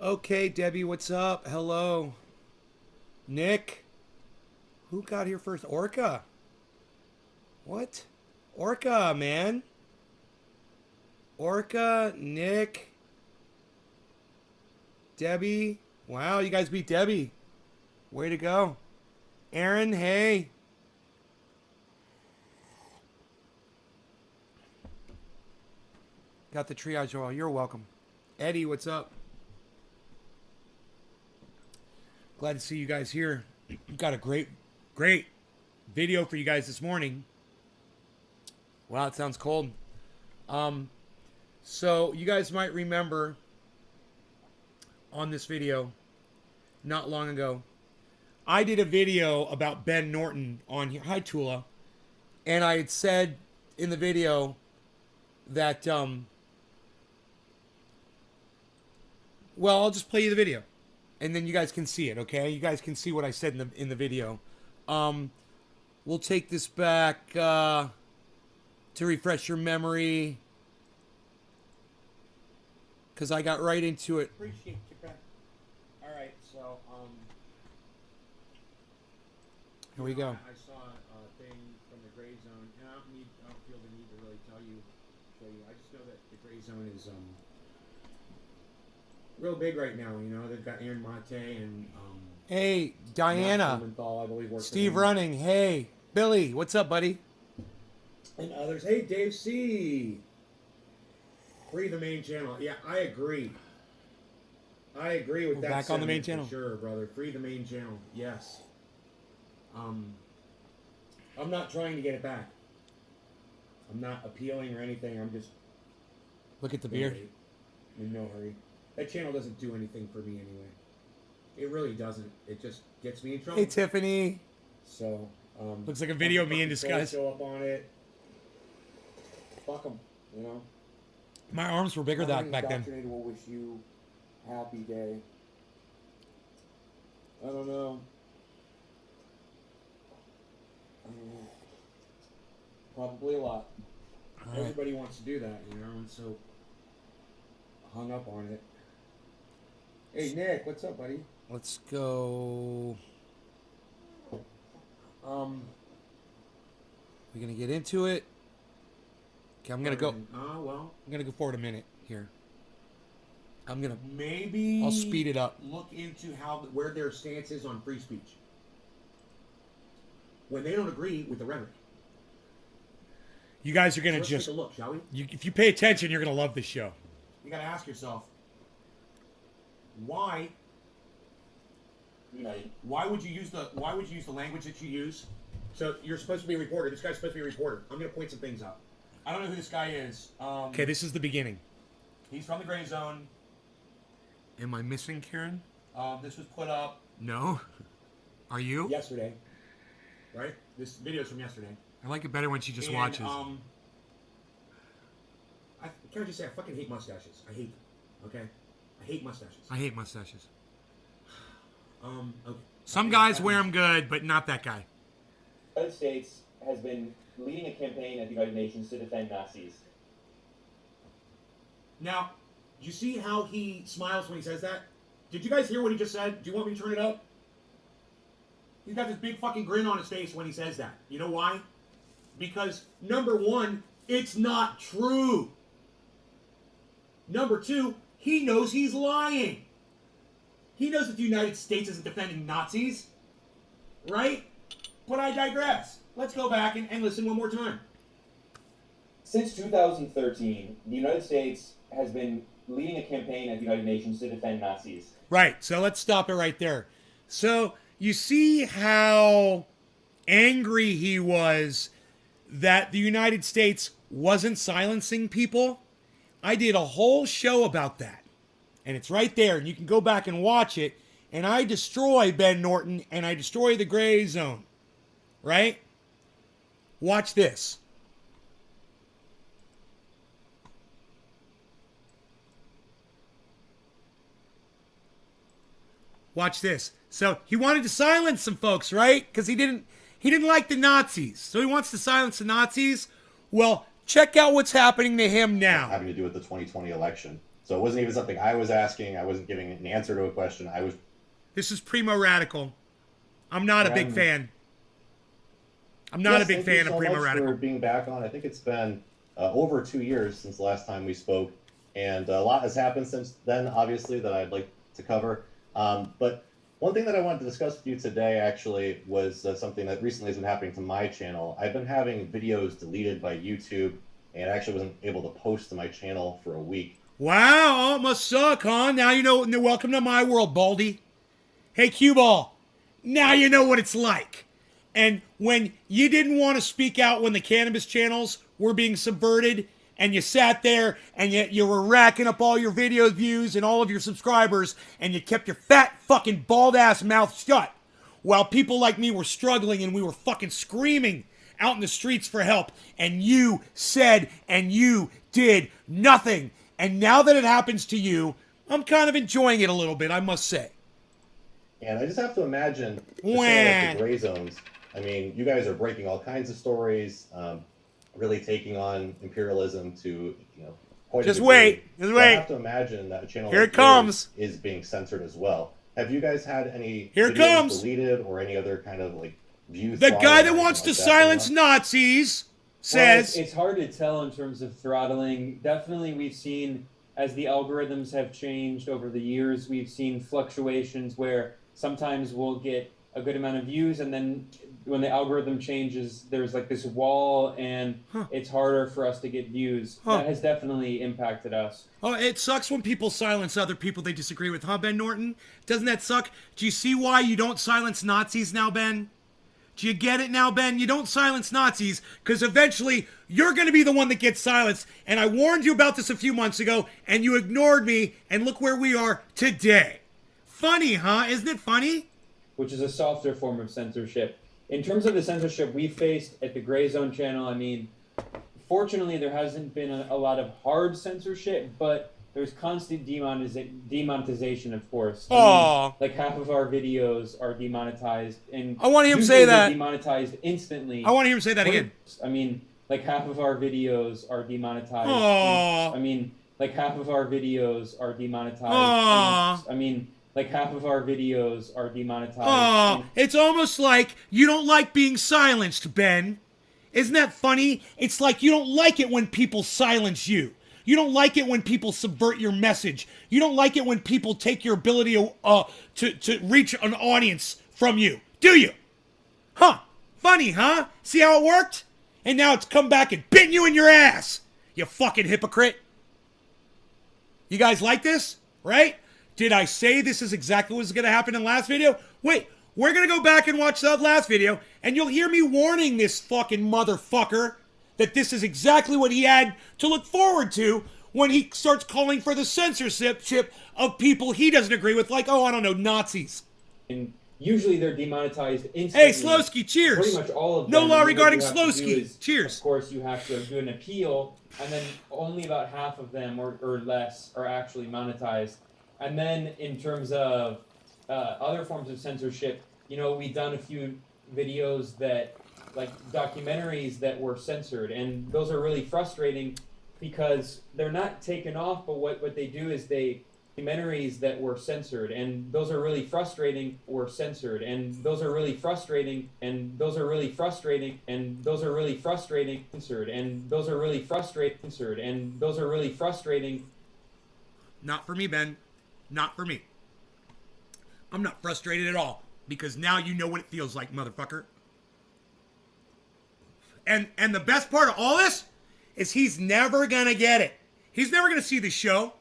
Okay, Debbie, what's up? Hello. Nick? Who got here first? Orca? What? Orca, man. Orca, Nick, Debbie. Wow, you guys beat Debbie. Way to go. Aaron, hey. Got the triage oil. You're welcome. Eddie, what's up? Glad to see you guys here. Got a great video for you guys this morning. Wow, it sounds cold. So you guys might remember on this video, not long ago, I did a video about Ben Norton on here. Hi, Tula. And I had said in the video that, well, I'll just play you the video. And then you guys can see it, okay? You guys can see what I said in the video. We'll take this back to refresh your memory, because I got right into it. Appreciate you, friend. All right, so here we go. I saw a thing from the Grayzone, and I don't feel the need to really show you. I just know that the Grayzone is real big right now. You know, they've got Aaron Mate and hey, Diana, I believe, Steve Running. Hey, Billy, what's up, buddy? And others. Hey, Dave C. Free the main channel. Yeah, I agree. I agree with We're that. back on the main channel. Sure, brother. Free the main channel. Yes. I'm not trying to get it back. I'm not appealing or anything. I'm just. Look at the beard. In no hurry. That channel doesn't do anything for me anyway. It really doesn't. It just gets me in trouble. Hey, Tiffany. So. Looks like a video of me in disguise. Show up on it. Fuck them, you know. My arms were bigger back then. Will wish you happy day. I don't know. Probably a lot. All right. Everybody wants to do that, you know, and so hung up on it. Hey, Nick, what's up, buddy? Let's go. We're gonna get into it. Okay, I'm gonna go. Well, I'm gonna go forward a minute here. I'm gonna maybe. I'll speed it up. Look into where their stance is on free speech when they don't agree with the rhetoric. You guys are gonna Let's just take a look, shall we? if you pay attention, you're gonna love this show. You gotta ask yourself, why would you use the language that you use? So you're supposed to be a reporter. This guy's supposed to be a reporter. I'm gonna point some things out. I don't know who this guy is. Okay, this is the beginning. He's from the Grayzone. Am I missing, Karen? This was put up. No. Are you? Yesterday. Right? This video's from yesterday. I like it better when she just watches. Can I just say I fucking hate mustaches? I hate them. Okay? I hate mustaches. I hate mustaches. Okay. Some guys wear them good, but not that guy. The United States has been leading a campaign at the United Nations to defend Nazis. Now, you see how he smiles when he says that? Did you guys hear what he just said? Do you want me to turn it up? He's got this big fucking grin on his face when he says that. You know why? Because, number one, it's not true. Number two, he knows he's lying. He knows that the United States isn't defending Nazis. Right? But I digress. Let's go back and listen one more time. Since 2013, the United States has been leading a campaign at the United Nations to defend Nazis. Right, so let's stop it right there. So, you see how angry he was that the United States wasn't silencing people? I did a whole show about that. And it's right there, and you can go back and watch it. And I destroy Ben Norton, and I destroy the Grayzone. Right? Watch this. Watch this. So he wanted to silence some folks, right? Because he didn't like the Nazis. So he wants to silence the Nazis. Well, check out what's happening to him now. Having to do with the 2020 election. So it wasn't even something I was asking. I wasn't giving an answer to a question. I was. This is Primo Radical. I'm not a big fan. I'm not a big fan of Primo Radical. For being back on. I think it's been over 2 years since the last time we spoke, and a lot has happened since then, obviously, that I'd like to cover. But one thing that I wanted to discuss with you today actually was something that recently has been happening to my channel. I've been having videos deleted by YouTube, and I actually wasn't able to post to my channel for a week. Wow, it must suck, huh? Now you know. Welcome to my world, Baldy. Hey, Cue Ball. Now you know what it's like. And when you didn't want to speak out when the cannabis channels were being subverted, and you sat there and you were racking up all your video views and all of your subscribers, and you kept your fat fucking bald ass mouth shut, while people like me were struggling and we were fucking screaming out in the streets for help, and you said and you did nothing. And now that it happens to you, I'm kind of enjoying it a little bit, I must say. And I just have to imagine the like the Grayzone'S. I mean, you guys are breaking all kinds of stories, really taking on imperialism to, quite just a wait. So I have to imagine that a channel Here like it comes is being censored as well. Have you guys had any Here it videos comes deleted or any other kind of like view? The guy that wants to silence Nazis says it's hard to tell in terms of throttling. Definitely, we've seen as the algorithms have changed over the years, we've seen fluctuations where sometimes we'll get a good amount of views, and then when the algorithm changes, there's like this wall, and it's harder for us to get views. That has definitely impacted us. Oh, it sucks when people silence other people they disagree with, huh, Ben Norton? Doesn't that suck? Do you see why you don't silence Nazis now, Ben? Do you get it now, Ben? You don't silence Nazis, because eventually you're going to be the one that gets silenced. And I warned you about this a few months ago, and you ignored me, and look where we are today. Funny, huh? Isn't it funny? Which is a softer form of censorship. In terms of the censorship we faced at the Grayzone channel, I mean, fortunately there hasn't been a lot of hard censorship, but there's constant demonetization, of course. I mean, like half of our videos are demonetized, and I want to hear him say that. Demonetized instantly. I want to hear him say that again. I mean, like half of our videos are demonetized. I mean, like half of our videos are demonetized. I mean, like half of our videos are demonetized. It's almost like you don't like being silenced, Ben. Isn't that funny? It's like you don't like it when people silence you. You don't like it when people subvert your message. You don't like it when people take your ability to reach an audience from you. Do you? Huh. Funny, huh? See how it worked? And now it's come back and bitten you in your ass. You fucking hypocrite. You guys like this? Right? Did I say this is exactly what was going to happen in the last video? Wait, we're going to go back and watch that last video, and you'll hear me warning this fucking motherfucker that this is exactly what he had to look forward to when he starts calling for the censorship of people he doesn't agree with, like, oh, I don't know, Nazis. And usually they're demonetized instantly. Hey, Slowski, cheers. Pretty much all of them. No law regarding Slowski. Cheers. Of course, you have to do an appeal, and then only about half of them or less are actually monetized. And then in terms of other forms of censorship, we've done a few videos that, like documentaries that were censored, and those are really frustrating because they're not taken off, but what they do is documentaries that were censored, and those are really frustrating, were censored, and those are really frustrating, and those are really frustrating, and those are really frustrating, censored, and those are really frustrating, censored, and those are really frustrating. Not for me, Ben. Not for me. I'm not frustrated at all, because now you know what it feels like, motherfucker. And the best part of all this is he's never going to get it. He's never going to see the show,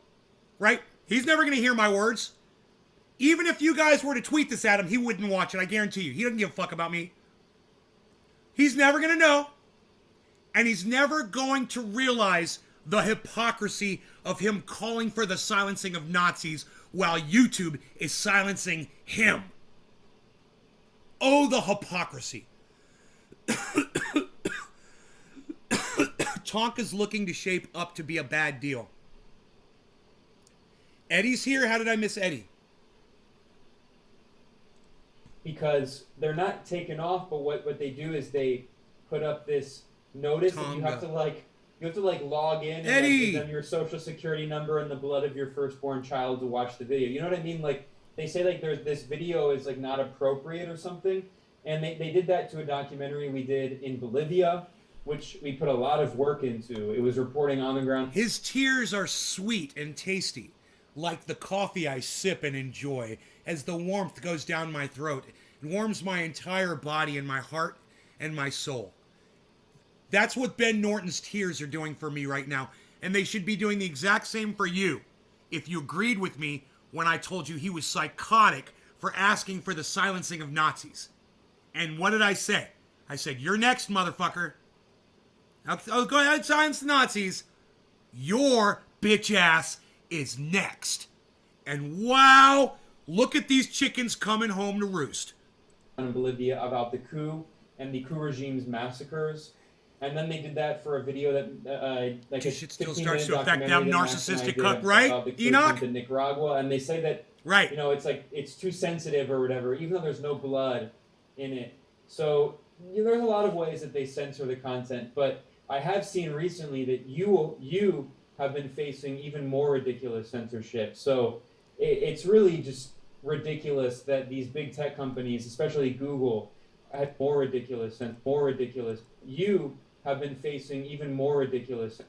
right? He's never going to hear my words. Even if you guys were to tweet this at him, he wouldn't watch it, I guarantee you. He doesn't give a fuck about me. He's never going to know. And he's never going to realize the hypocrisy of him calling for the silencing of Nazis while YouTube is silencing him. Oh, the hypocrisy. Tonka's looking to shape up to be a bad deal. Eddie's here. How did I miss Eddie? Because they're not taken off, but what they do is they put up this notice that you have to You have to like log in and like, Eddie! give them your social security number and the blood of your firstborn child to watch the video. You know what I mean? Like they say like there's this video is like not appropriate or something, and they did that to a documentary we did in Bolivia, which we put a lot of work into. It was reporting on the ground. His tears are sweet and tasty, like the coffee I sip and enjoy, as the warmth goes down my throat. It warms my entire body and my heart and my soul. That's what Ben Norton's tears are doing for me right now. And they should be doing the exact same for you. If you agreed with me when I told you he was psychotic for asking for the silencing of Nazis. And what did I say? I said, you're next, motherfucker. Oh, go ahead, silence the Nazis. Your bitch ass is next. And wow, look at these chickens coming home to roost. In Bolivia about the coup and the coup regime's massacres. And then they did that for a video that, like This a shit still 15-minute starts to affect documentary them that Max and I narcissistic did cuck, right, about the coup Enoch? in Nicaragua, and they say that, Right. you know, it's like it's too sensitive or whatever, even though there's no blood in it. So you know, there's a lot of ways that they censor the content, but I have seen recently that you have been facing even more ridiculous censorship. So it's really just ridiculous that these big tech companies, especially Google, had more ridiculous. You have been facing even more ridiculous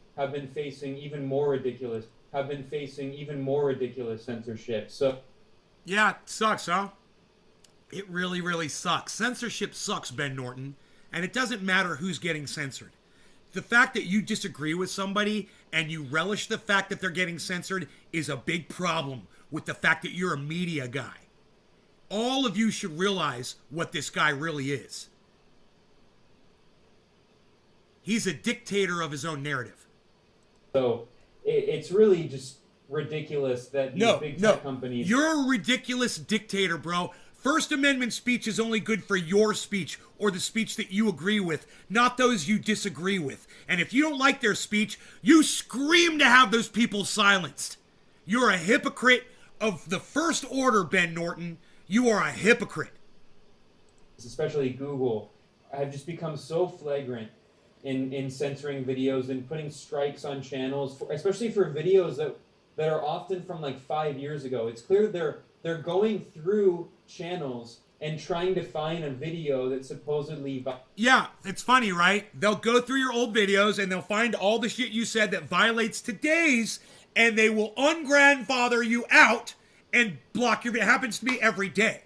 censorship. So Yeah, it sucks, huh? It really, really sucks. Censorship sucks, Ben Norton. And it doesn't matter who's getting censored. The fact that you disagree with somebody and you relish the fact that they're getting censored is a big problem with the fact that you're a media guy. All of you should realize what this guy really is. He's a dictator of his own narrative. So it's really just ridiculous that these big tech companies. You're a ridiculous dictator, bro. First Amendment speech is only good for your speech or the speech that you agree with, not those you disagree with. And if you don't like their speech, you scream to have those people silenced. You're a hypocrite of the first order, Ben Norton. You are a hypocrite. Especially Google, have just become so flagrant in censoring videos and putting strikes on channels, especially for videos that are often from like 5 years ago. It's clear they're going through channels and trying to find a video that supposedly... Yeah, it's funny, right? They'll go through your old videos and they'll find all the shit you said that violates today's, and they will ungrandfather you out and block your... It happens to me every day.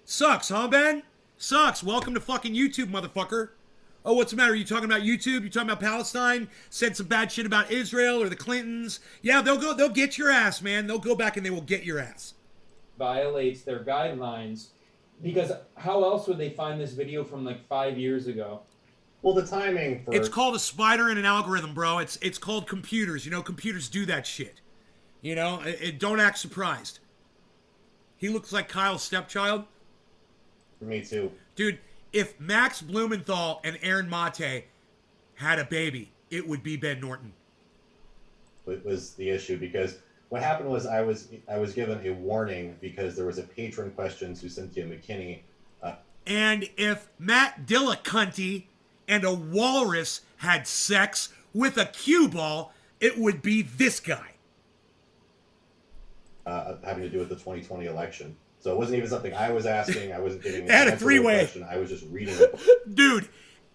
Sucks, huh, Ben? Sucks. Welcome to fucking YouTube, motherfucker. Oh, what's the matter? Are you talking about YouTube? You talking about Palestine? Said some bad shit about Israel or the Clintons? Yeah, they'll get your ass, man. They'll go back and they will get your ass. Violates their guidelines, because how else would they find this video from like 5 years ago? Well, the timing for... It's called a spider and an algorithm, bro. It's called computers. You know, computers do that shit. You know, don't act surprised. He looks like Kyle's stepchild. Me too. Dude, if Max Blumenthal and Aaron Mate had a baby, it would be Ben Norton. It was the issue, because what happened was I was given a warning because there was a patron question to Cynthia McKinney. And if Matt Dillacunty and a walrus had sex with a cue ball, it would be this guy. Having to do with the 2020 election. So it wasn't even something I was asking. I wasn't giving They had a answer to the three-way. question. I was just reading it. Dude,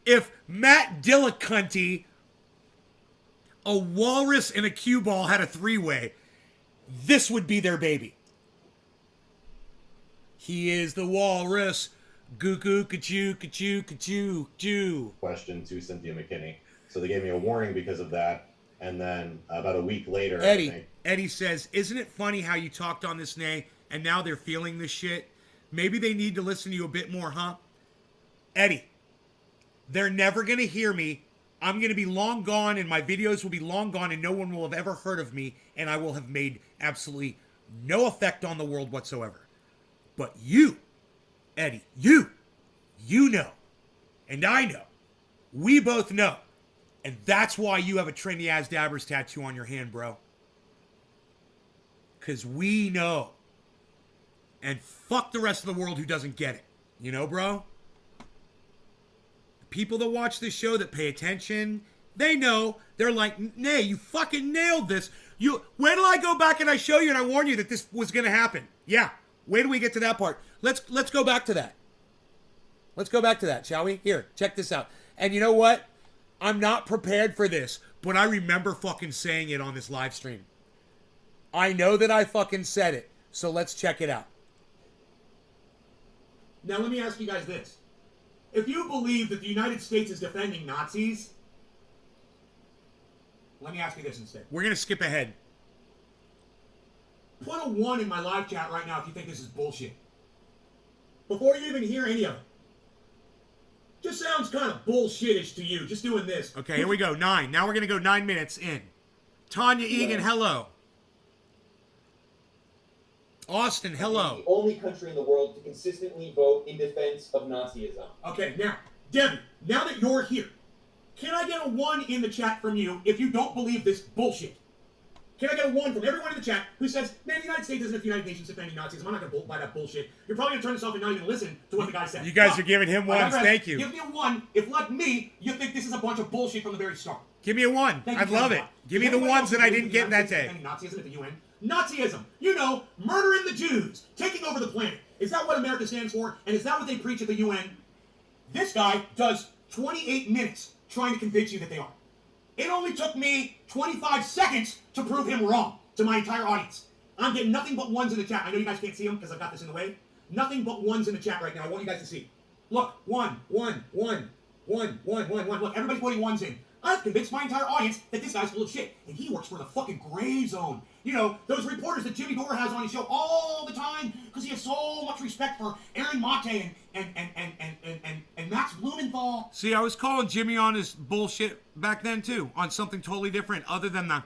if Matt Dillacunty, a walrus, and a cue ball had a three-way, this would be their baby. He is the walrus. Goo goo ka-choo, ka-choo, ka-choo, choo. Question to Cynthia McKinney. So they gave me a warning because of that. And then about a week later, Eddie, I think, Eddie says, isn't it funny how you talked on this nay and now they're feeling this shit? Maybe they need to listen to you a bit more, huh? Eddie, they're never going to hear me. I'm going to be long gone and my videos will be long gone and no one will have ever heard of me and I will have made absolutely no effect on the world whatsoever. But you, Eddie, you know, and I know, we both know. And that's why you have a Trendy As Dabbers tattoo on your hand, bro. Because we know. And fuck the rest of the world who doesn't get it. You know, bro? The people that watch this show, that pay attention, They know. They're like, nay, you fucking nailed this. Where till I go back and I show you and I warn you that this was going to happen? Yeah. Wait till we get to that part. Let's go back to that. Let's go back to that, shall we? Here, check this out. And you know what? I'm not prepared for this, but I remember fucking saying it on this live stream. I know that I fucking said it, so let's check it out. Now let me ask you guys this. If you believe that the United States is defending Nazis, let me ask you this instead. We're going to skip ahead. Put a 1 in my live chat right now if you think this is bullshit. Before you even hear any of it. Just sounds kind of bullshitish to you, just doing this. Okay, here we go. 9. Now we're going to go 9 minutes in. Tanya Egan, hello. Austin, hello. The only country in the world to consistently vote in defense of Nazism. Okay, now, Debbie, now that you're here, can I get a 1 in the chat from you if you don't believe this bullshit? Can I get a 1 from everyone in the chat who says, man, the United States isn't the United Nations defending Nazism. I'm not going to buy that bullshit. You're probably going to turn this off and not even listen to what the guy said. You guys are giving him ones. Thank you. Give me a 1 if, like me, you think this is a bunch of bullshit from the very start. Give me a 1. I'd love it. Give me the ones that I didn't get in that day. Nazism at the UN. Nazism, you know, murdering the Jews, taking over the planet. Is that what America stands for? And is that what they preach at the UN? This guy does 28 minutes trying to convince you that they are. It only took me 25 seconds to prove him wrong to my entire audience. I'm getting nothing but 1s in the chat. I know you guys can't see them because I've got this in the way. Nothing but 1s in the chat right now. I want you guys to see. Look, 1, 1, 1, 1, 1, 1, 1. Look, everybody's putting 1s in. I've convinced my entire audience that this guy's full of shit. And he works for the fucking Grayzone. You know, those reporters that Jimmy Dore has on his show all the time because he has so much respect for Aaron Mate and Max Blumenthal. See, I was calling Jimmy on his bullshit back then, too, on something totally different other than the...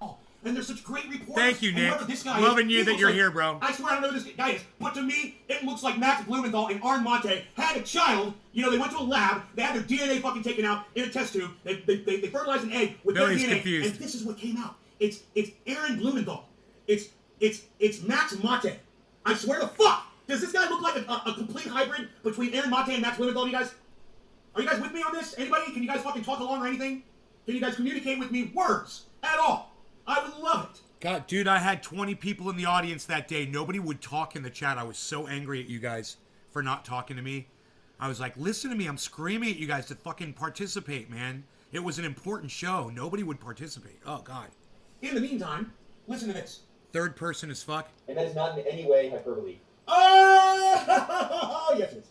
Oh, and they're such great reporters. Thank you, Nick. This guy loving you he that you're like, here, bro. I swear I don't know who this guy is, but to me, it looks like Max Blumenthal and Aaron Mate had a child. You know, they went to a lab, they had their DNA fucking taken out in a test tube, they fertilized an egg with Billy's their DNA, confused. and this is what came out. It's Aaron Blumenthal. It's Max Mate. I swear to fuck! Does this guy look like a complete hybrid between Aaron Mate and Max Blumenthal, you guys? Are you guys with me on this? Anybody? Can you guys fucking talk along or anything? Can you guys communicate with me words at all? I would love it. God, dude, I had 20 people in the audience that day. Nobody would talk in the chat. I was so angry at you guys for not talking to me. I was like, listen to me. I'm screaming at you guys to fucking participate, man. It was an important show. Nobody would participate. Oh, God. In the meantime, listen to this. Third person as fuck. And that is not in any way hyperbole. Oh, yes, it is.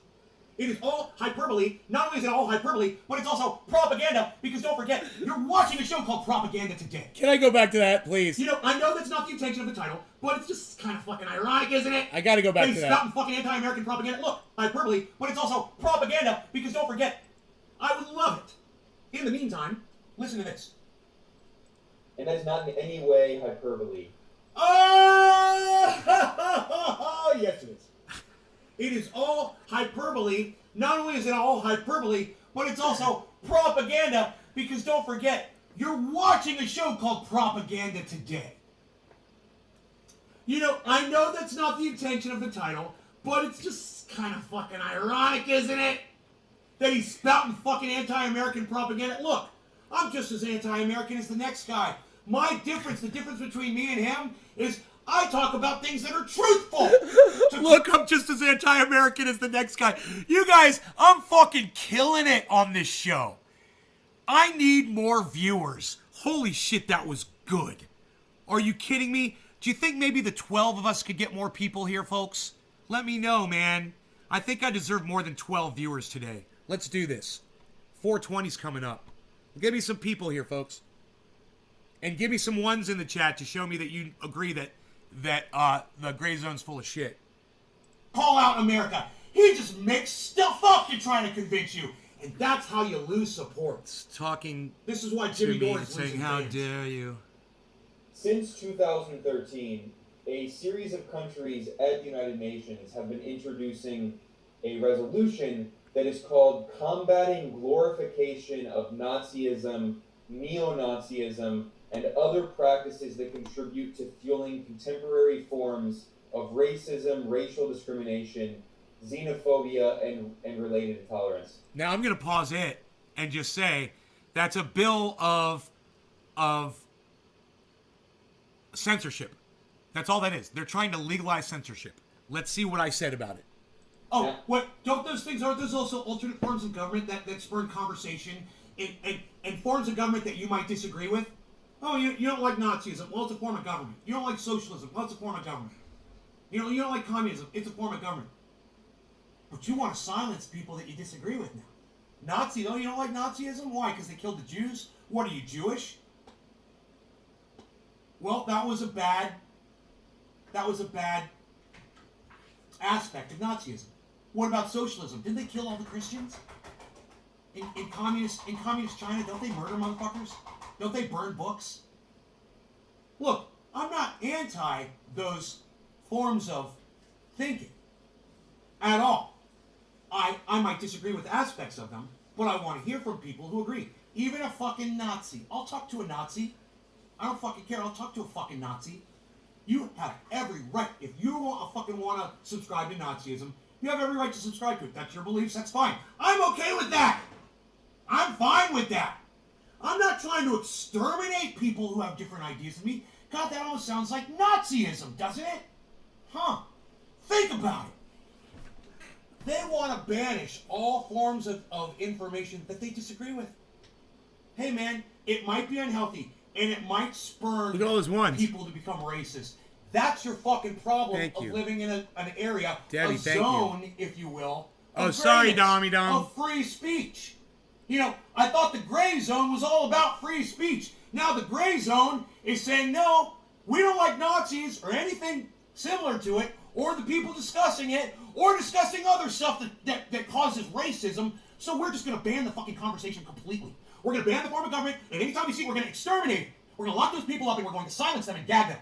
It is all hyperbole. Not only is it all hyperbole, but it's also propaganda, because don't forget, you're watching a show called Propaganda Today. Can I go back to that, please? You know, I know that's not the intention of the title, but it's just kind of fucking ironic, isn't it? I gotta go back to They that. spouting fucking anti-American propaganda. Look, hyperbole, but it's also propaganda, because don't forget, I would love it. In the meantime, listen to this. And that is not in any way hyperbole. Oh, yes, it is. It is all hyperbole. Not only is it all hyperbole, but it's also propaganda, because don't forget, you're watching a show called Propaganda Today. You know, I know that's not the intention of the title, but it's just kind of fucking ironic, isn't it? That he's spouting fucking anti-American propaganda. Look, I'm just as anti-American as the next guy. My difference, the difference between me and him, is I talk about things that are truthful. Look, I'm just as anti-American as the next guy. You guys, I'm fucking killing it on this show. I need more viewers. Holy shit, that was good. Are you kidding me? Do you think maybe the 12 of us could get more people here, folks? Let me know, man. I think I deserve more than 12 viewers today. Let's do this. 420's coming up. Give me some people here, folks. And give me some ones in the chat to show me that you agree that the Grayzone's full of shit. Call out America. He just makes stuff up to try to convince you. And that's how you lose support. It's talking This is why to Jimmy me Dore and is saying, losing how fans. dare you? Since 2013, a series of countries at the United Nations have been introducing a resolution that is called Combating Glorification of Nazism, Neo-Nazism, and other practices that contribute to fueling contemporary forms of racism, racial discrimination, xenophobia, and related intolerance. Now I'm going to pause it and just say That's a bill of censorship. That's all that is. They're trying to legalize censorship. Let's see what I said about it. Oh, Yeah. what? Aren't those also alternate forms of government that spurn conversation and forms of government that you might disagree with? Oh, you don't like Nazism? Well, it's a form of government. You don't like socialism? Well, it's a form of government. You don't like communism? It's a form of government. But you want to silence people that you disagree with now. Nazi, though, you don't like Nazism? Why? Because they killed the Jews? What, are you Jewish? Well, that was a bad aspect of Nazism. What about socialism? Didn't they kill all the Christians? In communist China, don't they murder motherfuckers? Don't they burn books? Look, I'm not anti those forms of thinking at all. I might disagree with aspects of them, but I want to hear from people who agree. Even a fucking Nazi. I'll talk to a Nazi. I don't fucking care. I'll talk to a fucking Nazi. You have every right. If you want to subscribe to Nazism, you have every right to subscribe to it. That's your beliefs. That's fine. I'm okay with that. I'm fine with that. I'm not trying to exterminate people who have different ideas than me. God, that almost sounds like Nazism, doesn't it? Huh. Think about it. They want to banish all forms of information that they disagree with. Hey, man, it might be unhealthy, and it might spur Look at all those ones. people to become racist. That's your fucking problem Thank of you. living in an area, Daddy, a thank you. zone, if you will. Oh, of sorry, greatness, Dommy Dom. Of free speech. You know, I thought the gray zone was all about free speech. Now the gray zone is saying, no, we don't like Nazis or anything similar to it, or the people discussing it, or discussing other stuff that causes racism, so we're just going to ban the fucking conversation completely. We're going to ban the form of government, and anytime we see it, we're going to exterminate it. We're going to lock those people up, and we're going to silence them and gag them.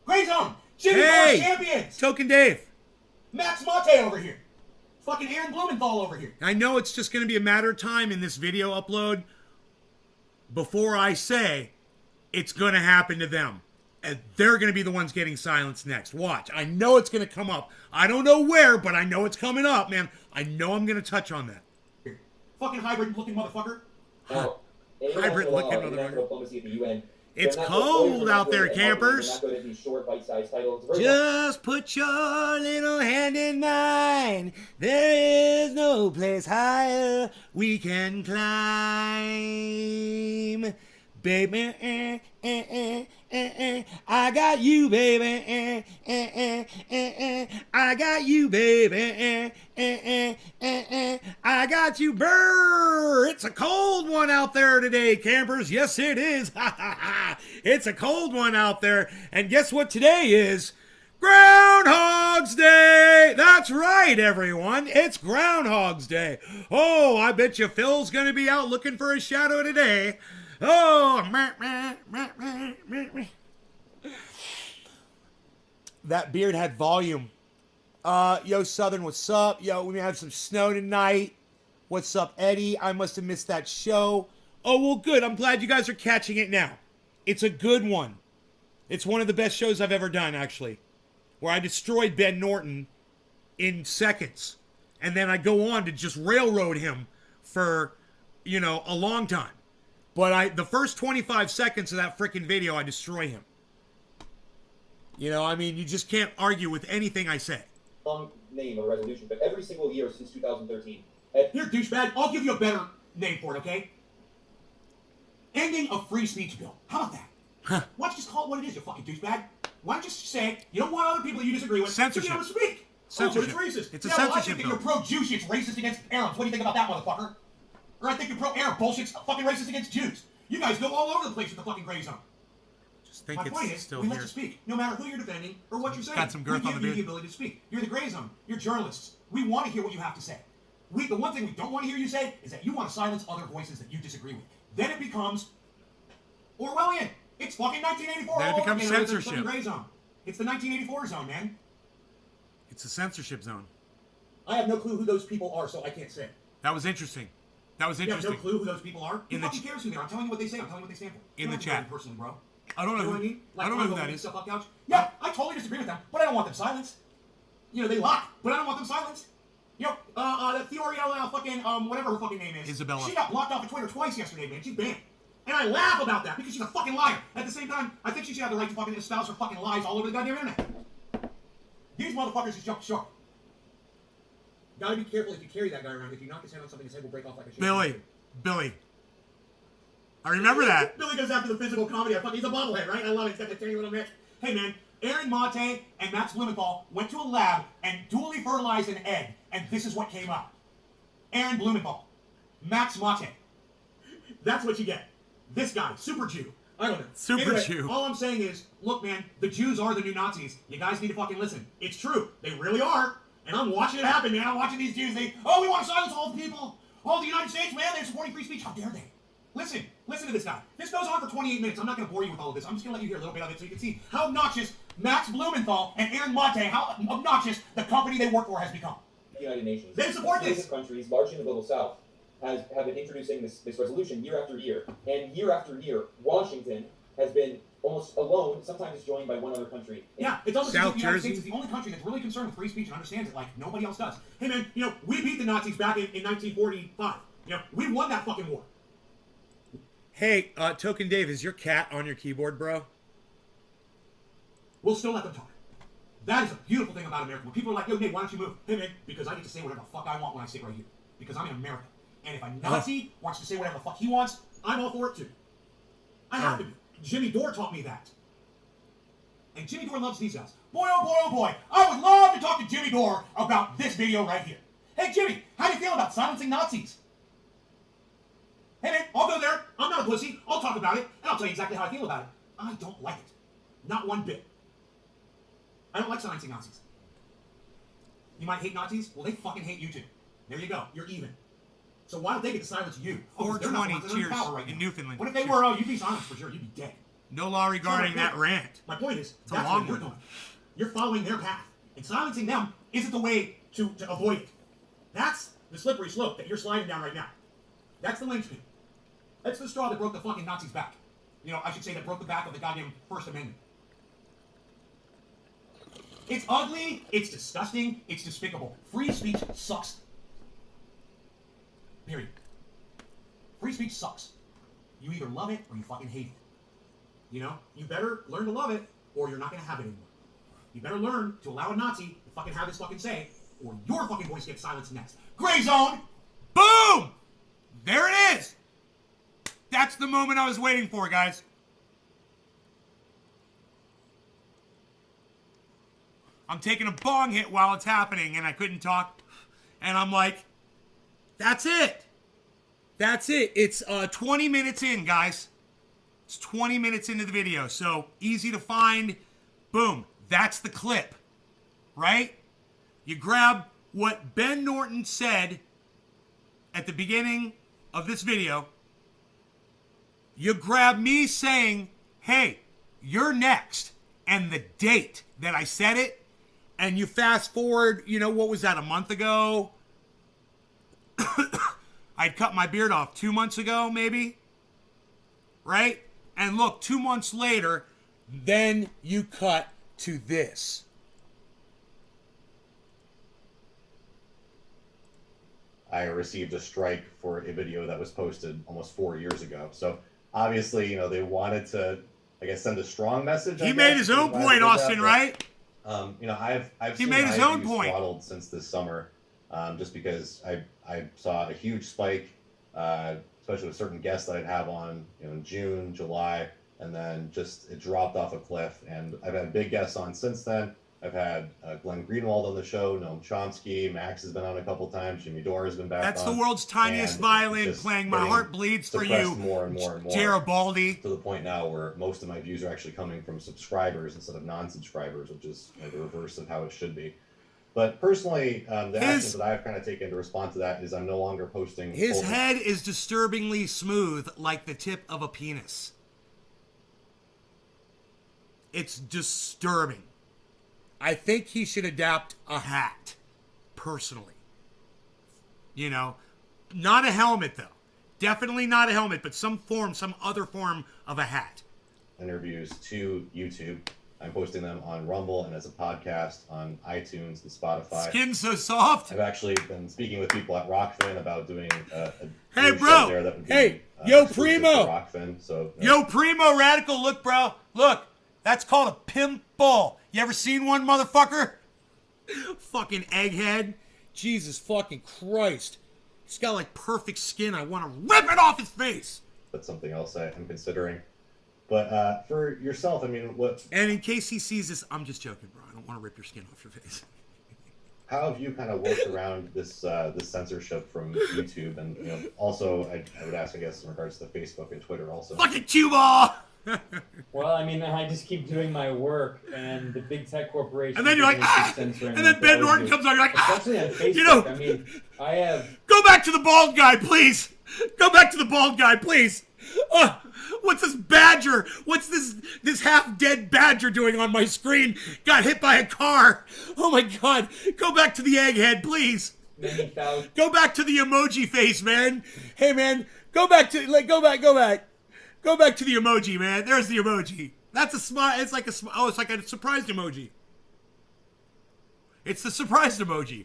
Gray zone! Jimmy Hey! champions! Token Dave. Max Mate over here. Fucking Aaron Blumenthal over here. I know it's just going to be a matter of time in this video upload before I say it's going to happen to them. And they're going to be the ones getting silenced next. Watch. I know it's going to come up. I don't know where, but I know it's coming up, man. I know I'm going to touch on that. Fucking hybrid-looking motherfucker. Now, Hybrid-looking international diplomacy at the UN. It's they're not cold good- out there, they're not campers. good at these short, bite-sized titles. Very Just put your little hand in mine. There is no place higher we can climb. Baby, I got you, baby. I got you, baby. I got you, brr. It's a cold one out there today, campers. Yes, it is. It's a cold one out there. And guess what today is? Groundhog's Day! That's right, everyone. It's Groundhog's Day. Oh, I bet you Phil's going to be out looking for a shadow today. Oh, that beard had volume. Yo, Southern, what's up? Yo, we have some snow tonight. What's up, Eddie? I must have missed that show. Oh, well, good. I'm glad you guys are catching it now. It's a good one. It's one of the best shows I've ever done, actually, where I destroyed Ben Norton in seconds. And then I go on to just railroad him for, a long time. But the first 25 seconds of that freaking video, I destroy him. You just can't argue with anything I say. long name of a resolution, but every single year since 2013. Here, douchebag, I'll give you a better name for it, okay? Ending a free speech bill. How about that? Huh. Why don't you just call it what it is, you fucking douchebag? Why don't you just say you don't want other people you disagree with Censorship. to be able to speak? Censorship. Oh, but it's racist. It's a yeah, well, I censorship think that you're bill. pro-Jewish, it's racist against Arabs. What do you think about that, motherfucker? Or I think you're pro-Arab bullshit's fucking racist against Jews. You guys go all over the place with the fucking gray zone. Just think My point it's is, still we here. let you speak, no matter who you're defending or what you're saying. Got some girth we on give the you the beard. ability to speak. You're the gray zone. You're journalists. We want to hear what you have to say. The one thing we don't want to hear you say is that you want to silence other voices that you disagree with. Then it becomes Orwellian. It's fucking 1984. Then it all over becomes again. It's the censorship. fucking gray zone. It's the 1984 zone, man. It's a censorship zone. I have no clue who those people are, so I can't say. That was interesting. That was You have interesting. no clue who those people are? Who In the fucking cares who they are? I'm telling you what they say. I'm telling you what they stand for. In You the don't have to know chat. them personally, bro. I don't know You know who. what I mean? I don't know who that Like is. stuff off couch. Yeah, I totally disagree with them, but I don't want them silenced. They lie, but I don't want them silenced. That Theoria, fucking, whatever her fucking name is. Isabella. She got blocked off of Twitter twice yesterday, man. She's banned. And I laugh about that because she's a fucking liar. At the same time, I think she should have the right to fucking espouse her fucking lies all over the goddamn internet. These motherfuckers just jumped shark. Gotta be careful if you carry that guy around. If you knock his head on something, his head will break off like a shit. Billy. I remember that. Billy goes after the physical comedy. He's a bobblehead, right? I love it. He's got that tiny little neck. Hey, man. Aaron Mate and Max Blumenthal went to a lab and dually fertilized an egg, and this is what came out. Aaron Blumenthal. Max Mate. That's what you get. This guy, Super Jew. I don't know. Super Jew. All I'm saying is, look, man, the Jews are the new Nazis. You guys need to fucking listen. It's true. They really are. And I'm watching it happen, man. I'm watching these Jews. We want to silence all the people. All the United States, man, they're supporting free speech. How dare they? Listen to this guy. This goes on for 28 minutes. I'm not going to bore you with all of this. I'm just going to let you hear a little bit of it so you can see how obnoxious Max Blumenthal and Aaron Mate, how obnoxious the company they work for has become. The United Nations. They support this. Countries, largely in the global south, have been introducing this resolution year after year. And year after year, Washington has been almost alone, sometimes joined by one other country. Yeah, it's almost South the United Jersey. States is the only country that's really concerned with free speech and understands it like nobody else does. Hey, man, we beat the Nazis back in 1945. We won that fucking war. Hey, Token Dave, is your cat on your keyboard, bro? We'll still let them talk. That is a beautiful thing about America. When people are like, yo, Nate, why don't you move? Hey, man, because I get to say whatever the fuck I want when I sit right here. Because I'm in America. And if a Nazi wants to say whatever the fuck he wants, I'm all for it too. I have to be. Jimmy Dore taught me that. And Jimmy Dore loves these guys. Boy, oh boy, oh boy. I would love to talk to Jimmy Dore about this video right here. Hey, Jimmy, how do you feel about silencing Nazis? Hey, man, I'll go there. I'm not a pussy. I'll talk about it, and I'll tell you exactly how I feel about it. I don't like it. Not one bit. I don't like silencing Nazis. You might hate Nazis? Well, they fucking hate you too. There you go. You're even. So why don't they get to silence you? 420, cheers, right in now. Newfoundland. What if they Cheers. were, you'd be silenced for sure. You'd be dead. No law regarding that rant. My point is, a that's long what you're one. doing. You're following their path. And silencing them isn't the way to avoid it. That's the slippery slope that you're sliding down right now. That's the linchpin. That's the straw that broke the fucking Nazis' back. I should say that broke the back of the goddamn First Amendment. It's ugly, it's disgusting, it's despicable. Free speech sucks. Period. Free speech sucks. You either love it or you fucking hate it. You better learn to love it or you're not going to have it anymore. You better learn to allow a Nazi to fucking have his fucking say or your fucking voice gets silenced next. Gray Zone! Boom! There it is! That's the moment I was waiting for, guys. I'm taking a bong hit while it's happening, and I couldn't talk. And I'm like, that's it. That's it. It's 20 minutes in, guys. It's 20 minutes into the video, so easy to find. Boom. That's the clip, right? You grab what Ben Norton said at the beginning of this video. You grab me saying, hey, you're next, and the date that I said it, and you fast forward, what was that, a month ago? I'd cut my beard off 2 months ago, maybe, right? And look, 2 months later, then you cut to this. I received a strike for a video that was posted almost 4 years ago. So obviously, they wanted to, send a strong message. He made his own point, Austin, right? I've He seen made his my own views point. throttled since this summer, just because I saw a huge spike, especially with certain guests that I'd have on, in June, July, and then just it dropped off a cliff. And I've had big guests on since then. I've had Glenn Greenwald on the show, Noam Chomsky, Max has been on a couple times, Jimmy Dore has been back That's on. the world's tiniest And violin just playing My getting Heart Bleeds for suppressed You, more and more and more. Garibaldi. To the point now where most of my views are actually coming from subscribers instead of non-subscribers, which is the reverse of how it should be. But personally, the actions that I've kind of taken to respond to that is I'm no longer posting. His head is disturbingly smooth, like the tip of a penis. It's disturbing. I think he should adapt a hat, personally. Not a helmet, though. Definitely not a helmet, but some other form of a hat. Interviews to YouTube, I'm posting them on Rumble and as a podcast on iTunes and Spotify. Skin's so soft. I've actually been speaking with people at Rockfin about doing a Hey, new bro. show there that would be, Hey, yo, exclusive Primo. to Rockfin. So Yo, Primo Radical, look, bro. Look, that's called a pimple. You ever seen one, motherfucker? Fucking egghead. Jesus fucking Christ. He's got like perfect skin. I want to rip it off his face. that's something else I am considering. But for yourself, I mean, what? And in case he sees this, I'm just joking, bro. I don't want to rip your skin off your face. How have you kind of worked around this this censorship from YouTube, and also I would ask, I guess, in regards to Facebook and Twitter, also. Fucking cue ball. Well, I mean, I just keep doing my work, and the big tech corporations. And then you're like, ah! And then Ben Norton comes on, you're like, ah! Especially on Facebook. You know, I mean, I have. Go back to the bald guy, please. Go back to the bald guy, please. What's this badger? What's this half-dead badger doing on my screen? Got hit by a car. Oh my God. Go back to the egghead, please. Many thousand. Go back to the emoji face, man. Hey, man. Go back to the emoji, man. There's the emoji. That's a smile. It's like a oh, it's like a surprised emoji. It's the surprised emoji.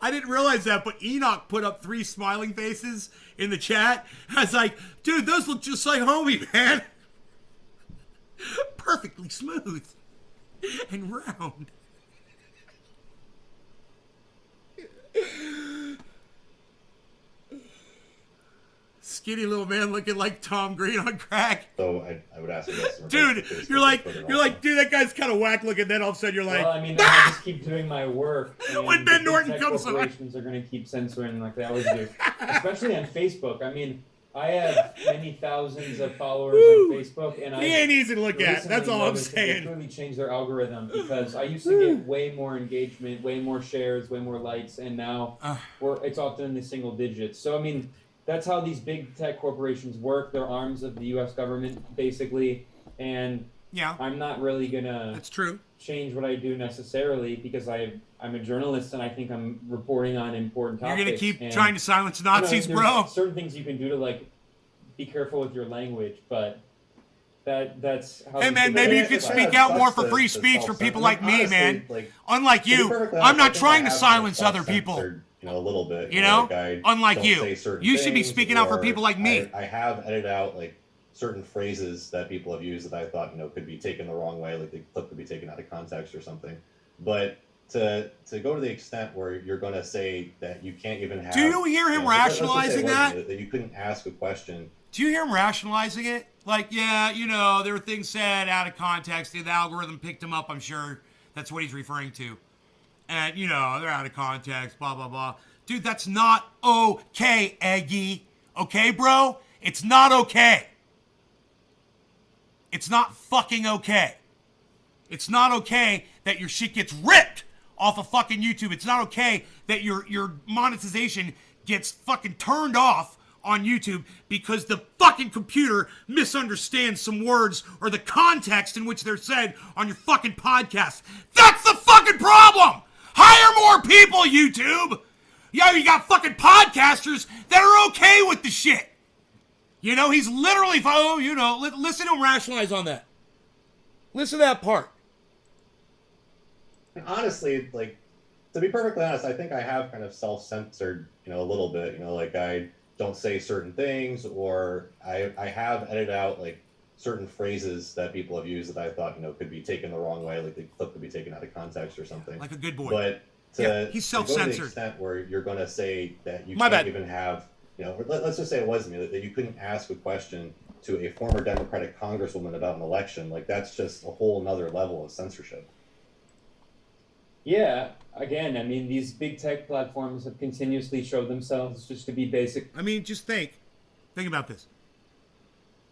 I didn't realize that, but Enoch put up 3 smiling faces in the chat. I was like, dude, those look just like homie, man. Perfectly smooth and round. Skinny little man looking like Tom Green on crack. So I would ask, I guess, Dude, you're like, dude, that guy's kind of whack looking. Then all of a sudden you're like, Well, I mean, I just keep doing my work. And When Ben the Norton tech comes on. corporations are going to keep censoring like they always do, especially on Facebook. I mean, I have many thousands of followers Woo! on Facebook, and he ain't easy to look at. That's all I'm noticed that saying. They really changed their algorithm because I used to get way more engagement, way more shares, way more likes, and now it's often in the single digits. So I mean, that's how these big tech corporations work. They're arms of the U.S. government, basically, and Yeah, I'm not really gonna that's true. change what I do necessarily because I'm a journalist and I think I'm reporting on important You're topics. gonna keep and, trying to silence Nazis, you know, there's bro. certain things you can do to like be careful with your language, but that's how. Hey these man, big maybe you tech could it's speak kind out of more sucks for free to speech for people like me, honestly, man. like, Unlike to be you, perfectly I'm honest, I not think trying I to have silence been other people. self-censored, a little bit. You know? Like I Unlike don't you. say certain You should be things, speaking out for or people like me. I have edited out like certain phrases that people have used that I thought could be taken the wrong way, like the clip could be taken out of context or something. But to go to the extent where you're going to say that you can't even have. Do you hear him let's just say rationalizing it was that? That you couldn't ask a question. Do you hear him rationalizing it? Like, yeah, there were things said out of context. The algorithm picked him up, I'm sure. That's what he's referring to. And, they're out of context, blah, blah, blah. Dude, that's not okay, Eggy. Okay, bro? It's not okay. It's not fucking okay. It's not okay that your shit gets ripped off of fucking YouTube. It's not okay that your monetization gets fucking turned off on YouTube because the fucking computer misunderstands some words or the context in which they're said on your fucking podcast. That's the fucking problem! Hire more people, YouTube! Yeah, you got fucking podcasters that are okay with the shit. He's literally, listen to him rationalize on that. Listen to that part. Honestly, like, to be perfectly honest, I think I have kind of self-censored, a little bit, like I don't say certain things, or I have edited out like certain phrases that people have used that I thought, could be taken the wrong way, like the clip could be taken out of context or something. Like a good boy. But he's to go to the self-censored. extent where you're going to say that you My can't bad. even have, let's just say it was me, that you couldn't ask a question to a former Democratic congresswoman about an election, like that's just a whole nother level of censorship. Yeah, again, I mean, these big tech platforms have continuously showed themselves just to be basic. I mean, just think about this.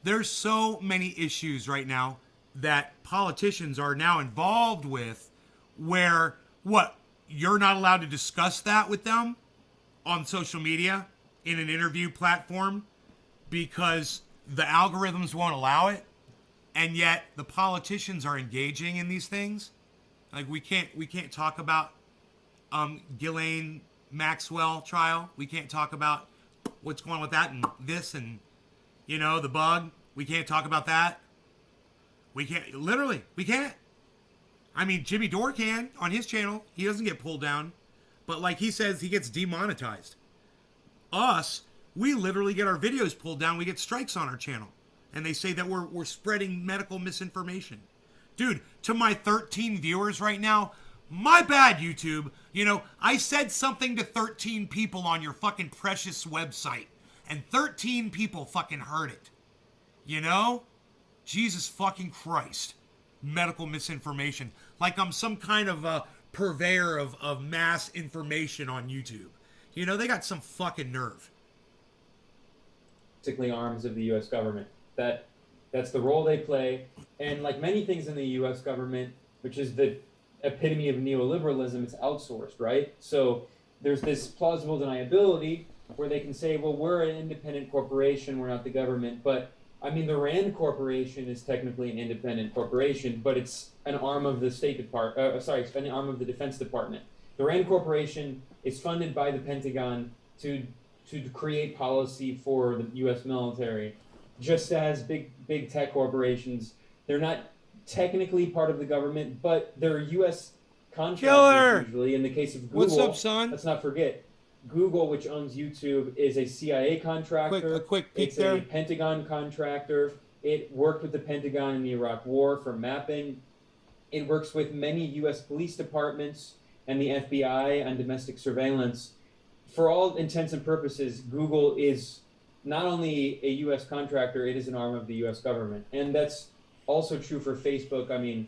There's so many issues right now that politicians are now involved with where, you're not allowed to discuss that with them on social media in an interview platform because the algorithms won't allow it, and yet the politicians are engaging in these things. Like we can't talk about Ghislaine Maxwell trial. We can't talk about what's going on with that and this and the bug. We can't talk about that. We can't. Literally, we can't. I mean, Jimmy Dore can on his channel. He doesn't get pulled down. But like he says, he gets demonetized. Us, we literally get our videos pulled down. We get strikes on our channel. And they say that we're spreading medical misinformation. Dude, to my 13 viewers right now, my bad, YouTube. You know, I said something to 13 people on your fucking precious website. And 13 people fucking heard it. You know? Jesus fucking Christ. Medical misinformation. Like I'm some kind of a purveyor of mass information on YouTube. You know, they got some fucking nerve. Basically arms of the U.S. government. That's the role they play. And like many things in the U.S. government, which is the epitome of neoliberalism, it's outsourced, right? So there's this plausible deniability where they can say, well, we're an independent corporation, we're not the government. But I mean, the Rand Corporation is technically an independent corporation, but it's an arm of the it's an arm of the Defense Department. The Rand Corporation is funded by the Pentagon to create policy for the U.S. military, just as big tech corporations. They're not technically part of the government, but they're U.S. contractors usually. In the case of Google, what's up, son? Let's not forget, Google, which owns YouTube, is a CIA contractor. A quick peek it's there. a Pentagon contractor. It worked with the Pentagon in the Iraq War for mapping. It works with many U.S. police departments and the FBI on domestic surveillance. For all intents and purposes, Google is not only a U.S. contractor, it is an arm of the U.S. government. And that's also true for Facebook. I mean,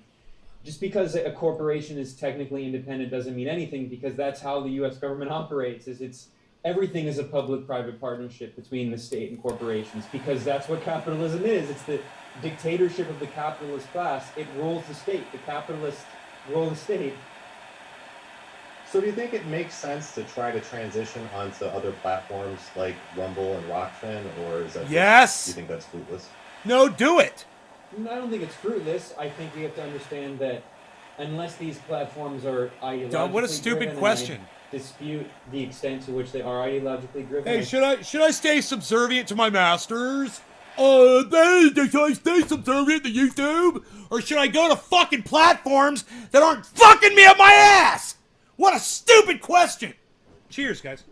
just because a corporation is technically independent doesn't mean anything, because that's how the U.S. government operates. Everything is a public-private partnership between the state and corporations, because that's what capitalism is. It's the dictatorship of the capitalist class. It rules the state. The capitalists rule the state. So do you think it makes sense to try to transition onto other platforms like Rumble and Rockfin, or is that Yes! do you think that's fruitless? No, do it! I don't think it's fruitless. I think we have to understand that unless these platforms are ideologically Dog, what a stupid driven, question. and I dispute the extent to which they are ideologically driven. Hey, should I stay subservient to my masters? Should I stay subservient to YouTube? Or should I go to fucking platforms that aren't fucking me up my ass? What a stupid question! Cheers, guys.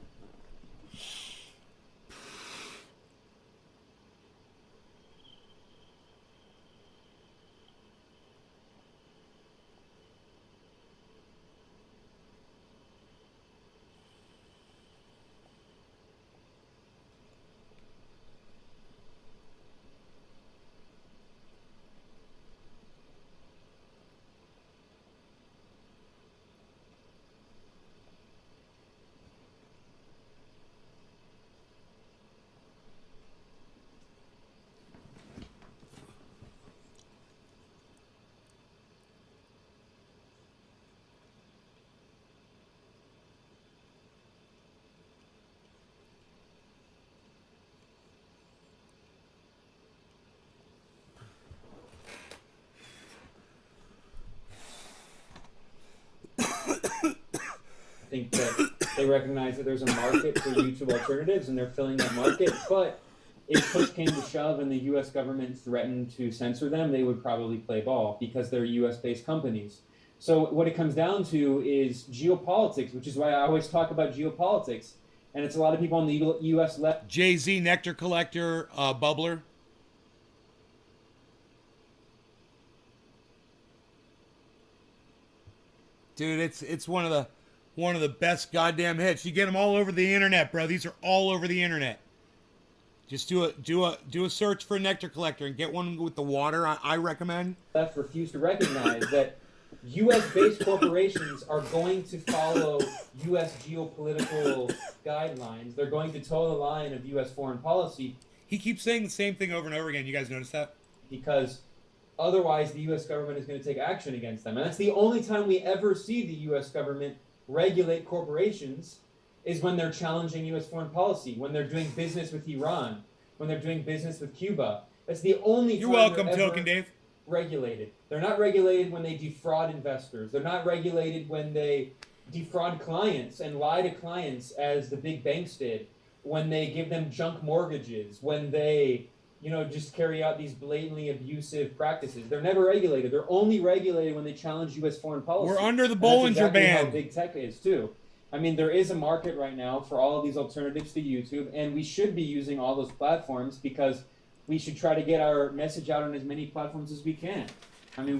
I think that they recognize that there's a market for YouTube alternatives, and they're filling that market. But if push came to shove and the U.S. government threatened to censor them, they would probably play ball because they're U.S.-based companies. So what it comes down to is geopolitics, which is why I always talk about geopolitics. And it's a lot of people on the U.S. left. Jay-Z, Nectar Collector, Bubbler. Dude, it's one of the best goddamn hits. You get them all over the internet, bro. These are all over the internet. Just do a search for Nectar Collector and get one with the water. I recommend. Left refuse to recognize that U.S.-based corporations are going to follow U.S. geopolitical guidelines. They're going to toe the line of U.S. foreign policy. He keeps saying the same thing over and over again. You guys notice that? Because otherwise the U.S. government is going to take action against them. And that's the only time we ever see the U.S. government regulate corporations is when they're challenging U.S. foreign policy, when they're doing business with Iran, when they're doing business with Cuba. That's the only You're time welcome, they're ever Token Dave. regulated. They're not regulated when they defraud investors. They're not regulated when they defraud clients and lie to clients as the big banks did, when they give them junk mortgages, when they, just carry out these blatantly abusive practices. They're never regulated. They're only regulated when they challenge U.S. foreign policy. We're under the And that's Bollinger exactly Band. how big tech is too. I mean, there is a market right now for all of these alternatives to YouTube, and we should be using all those platforms because we should try to get our message out on as many platforms as we can. I mean,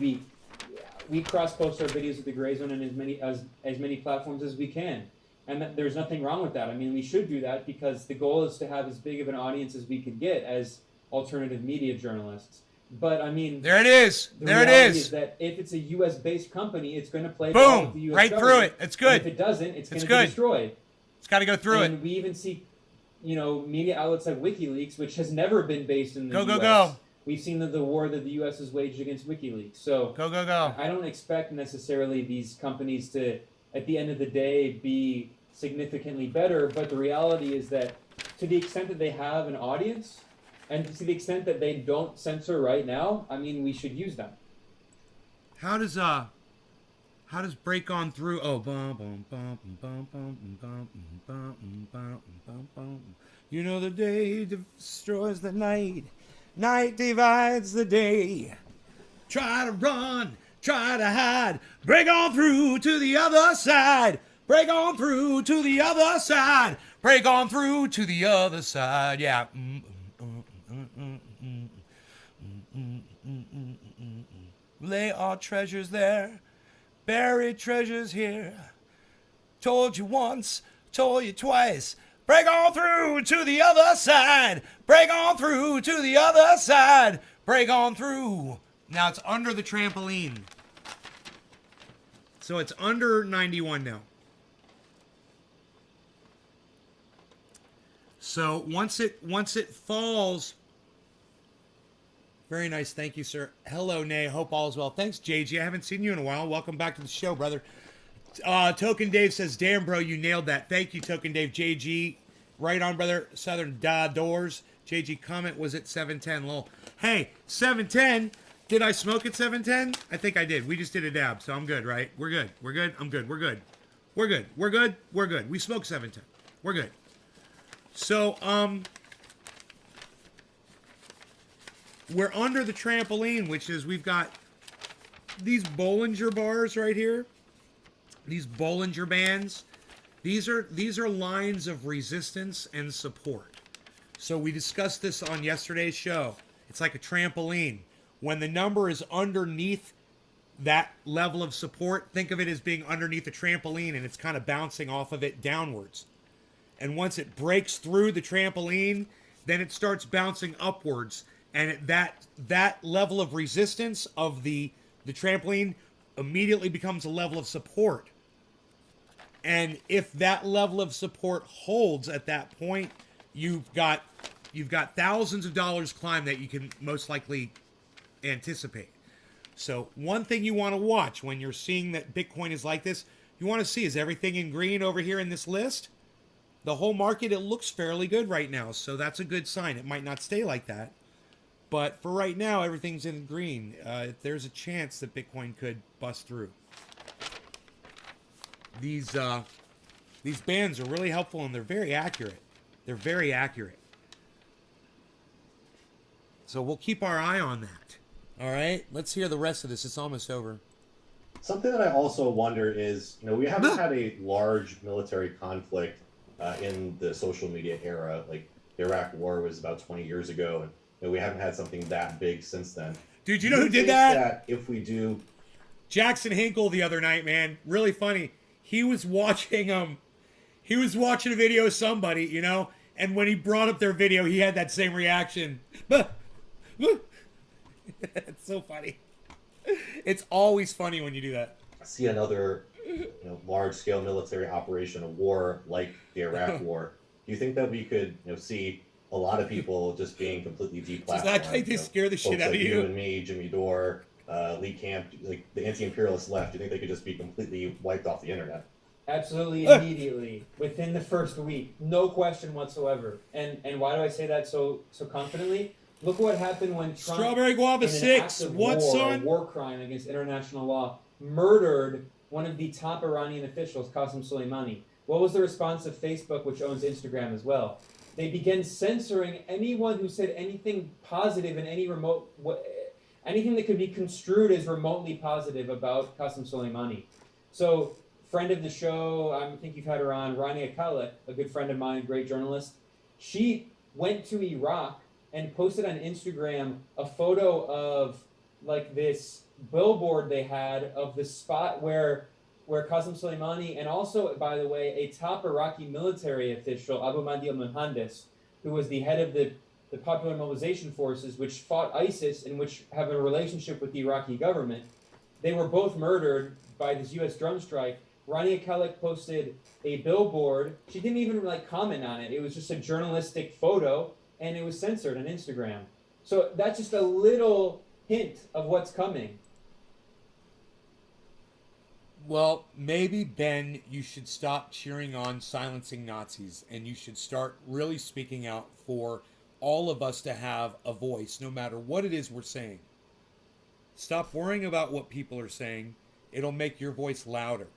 we cross-post our videos with the Grayzone on as many platforms as we can. And there's nothing wrong with that. I mean, we should do that because the goal is to have as big of an audience as we could get as alternative media journalists. But I mean, There it is. the There it reality is. that if it's a U.S.-based company, it's going to play ball with the Boom. U.S. Right through government. it. It's And good. if it doesn't, it's going It's to good. be destroyed. It's got to go through And it. we even see, media outlets like WikiLeaks, which has never been based in the Go, U.S. go, go. We've seen the war that the U.S. has waged against WikiLeaks. So Go, go, go. I don't expect necessarily these companies to, at the end of the day, be significantly better. But the reality is that to the extent that they have an audience, and to the extent that they don't censor right now, I mean, we should use them. How does break on through? Oh, bum bum bum bum bum bum bum bum bum bum. You know the day destroys the night, night divides the day. Try to run, try to hide, break on through to the other side. Break on through to the other side. Break on through to the other side. Yeah. Lay our treasures there, buried treasures here. Told you once, told you twice. Break on through to the other side. Break on through to the other side. Break on through. Now it's under the trampoline. So it's under 91 now. So once it falls. Very nice. Thank you, sir. Hello, Nay. Hope all is well. Thanks, JG. I haven't seen you in a while. Welcome back to the show, brother. Token Dave says, damn, bro, you nailed that. Thank you, Token Dave. JG, right on, brother. Southern Doors. JG comment was at 710. Lol. Hey, 710. Did I smoke at 710? I think I did. We just did a dab, so I'm good, right? We're good. We're good. I'm good. We're good. We're good. We're good. We're good. We smoked 710. We're good. So, we're under the trampoline, which is we've got these Bollinger bars right here. These Bollinger Bands. These are lines of resistance and support. So we discussed this on yesterday's show. It's like a trampoline. When the number is underneath that level of support, think of it as being underneath a trampoline and it's kind of bouncing off of it downwards. And once it breaks through the trampoline, then it starts bouncing upwards. And that level of resistance of the trampoline immediately becomes a level of support. And if that level of support holds at that point, you've got thousands of dollars climb that you can most likely anticipate. So one thing you want to watch when you're seeing that Bitcoin is like this, you want to see, is everything in green over here in this list? The whole market, it looks fairly good right now. So that's a good sign. It might not stay like that. But for right now, everything's in green. There's a chance that Bitcoin could bust through. These bands are really helpful and they're very accurate. They're very accurate. So we'll keep our eye on that. All right, let's hear the rest of this. It's almost over. Something that I also wonder is, we haven't had a large military conflict in the social media era. Like the Iraq War was about 20 years ago, and we haven't had something that big since then. Dude, you know who did think that? If we do, Jackson Hinkle the other night, man, really funny. He was watching a video of somebody, and when he brought up their video, he had that same reaction. It's so funny. It's always funny when you do that. see another large-scale military operation, a war like the Iraq War, do you think that we could see a lot of people just being completely deplatformed? Does that like they scare the shit folks out like of you? You and me, Jimmy Dore, Lee Camp, like the anti-imperialist left, do you think they could just be completely wiped off the internet? Absolutely, immediately, within the first week, no question whatsoever. And why do I say that so confidently? Look what happened when Trump, Strawberry Guava in an 6. act of What, war, son? a war crime against international law, murdered one of the top Iranian officials, Qasem Soleimani. What was the response of Facebook, which owns Instagram as well? they began censoring anyone who said anything positive in any anything that could be construed as remotely positive about Qasem Soleimani. So, friend of the show, I think you've had her on, Rania Khalek, a good friend of mine, great journalist. She went to Iraq and posted on Instagram a photo of like this billboard they had of the spot where Qasem Soleimani, and also, by the way, a top Iraqi military official, Abu Mahdi al-Muhandis, who was the head of the Popular Mobilization Forces, which fought ISIS and which have a relationship with the Iraqi government. They were both murdered by this U.S. drone strike. Rania Khalek posted a billboard. She didn't even like comment on it. It was just a journalistic photo, and it was censored on Instagram. So that's just a little hint of what's coming. Well, maybe, Ben, you should stop cheering on silencing Nazis, and you should start really speaking out for all of us to have a voice, no matter what it is we're saying. Stop worrying about what people are saying. It'll make your voice louder.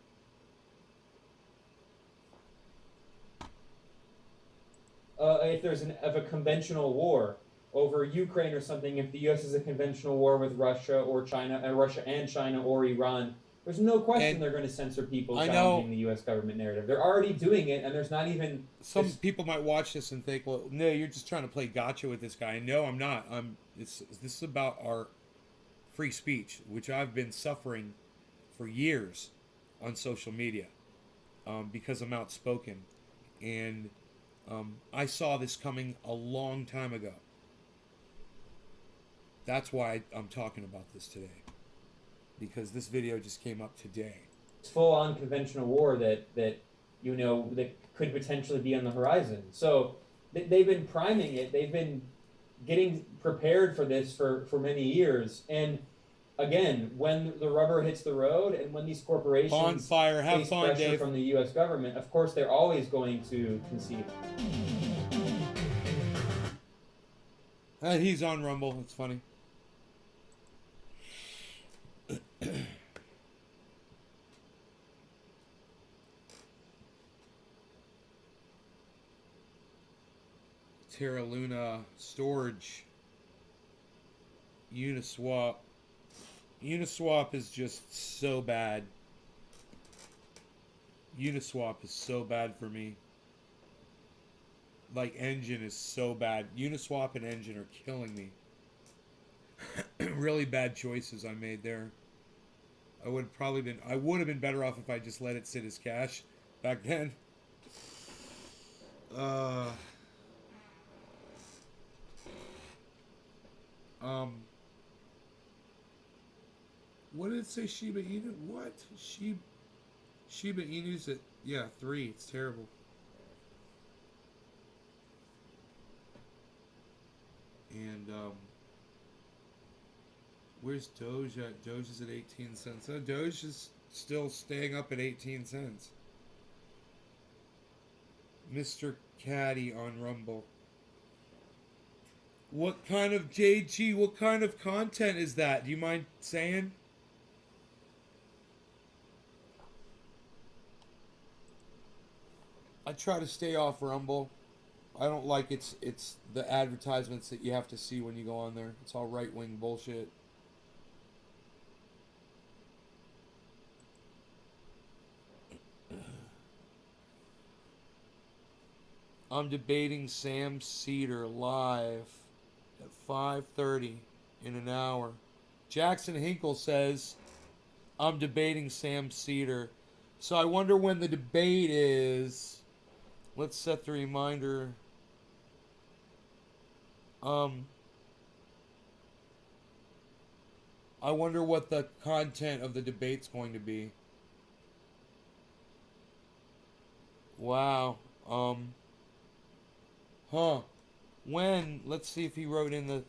If there's a conventional war over Ukraine or something, if the U.S. is a conventional war with Russia or China, Russia and China or Iran, there's no question they're going to censor people challenging the U.S. government narrative. They're already doing it, and there's not even... Some people might watch this and think, well, no, you're just trying to play gotcha with this guy. No, I'm not. This is about our free speech, which I've been suffering for years on social media because I'm outspoken. And I saw this coming a long time ago. That's why I'm talking about this today. Because this video just came up today. It's full-on conventional war that could potentially be on the horizon. So they've been priming it. They've been getting prepared for this for many years. And again, when the rubber hits the road and when these corporations Bonfire, have face fun, pressure Dave. from the U.S. government, of course, they're always going to concede. He's on Rumble. It's funny. Terra Luna storage. Uniswap. Uniswap is just so bad. Uniswap is so bad for me. Like, Engine is so bad. Uniswap and Engine are killing me. Really bad choices I made there. I would have been better off if I just let it sit as cash back then. What did it say? Shiba Inu? What? Shiba Inu's at 3. It's terrible. And where's Doge at? Doge is at 18 cents. Doge is still staying up at 18 cents. Mr. Caddy on Rumble. What kind of JG? What kind of content is that? Do you mind saying? I try to stay off Rumble. I don't like it's the advertisements that you have to see when you go on there. It's all right-wing bullshit. I'm debating Sam Cedar live at 5:30 in an hour. Jackson Hinkle says I'm debating Sam Cedar. So I wonder when the debate is. Let's set the reminder. I wonder what the content of the debate's going to be. Wow. When? Let's see if he wrote in the...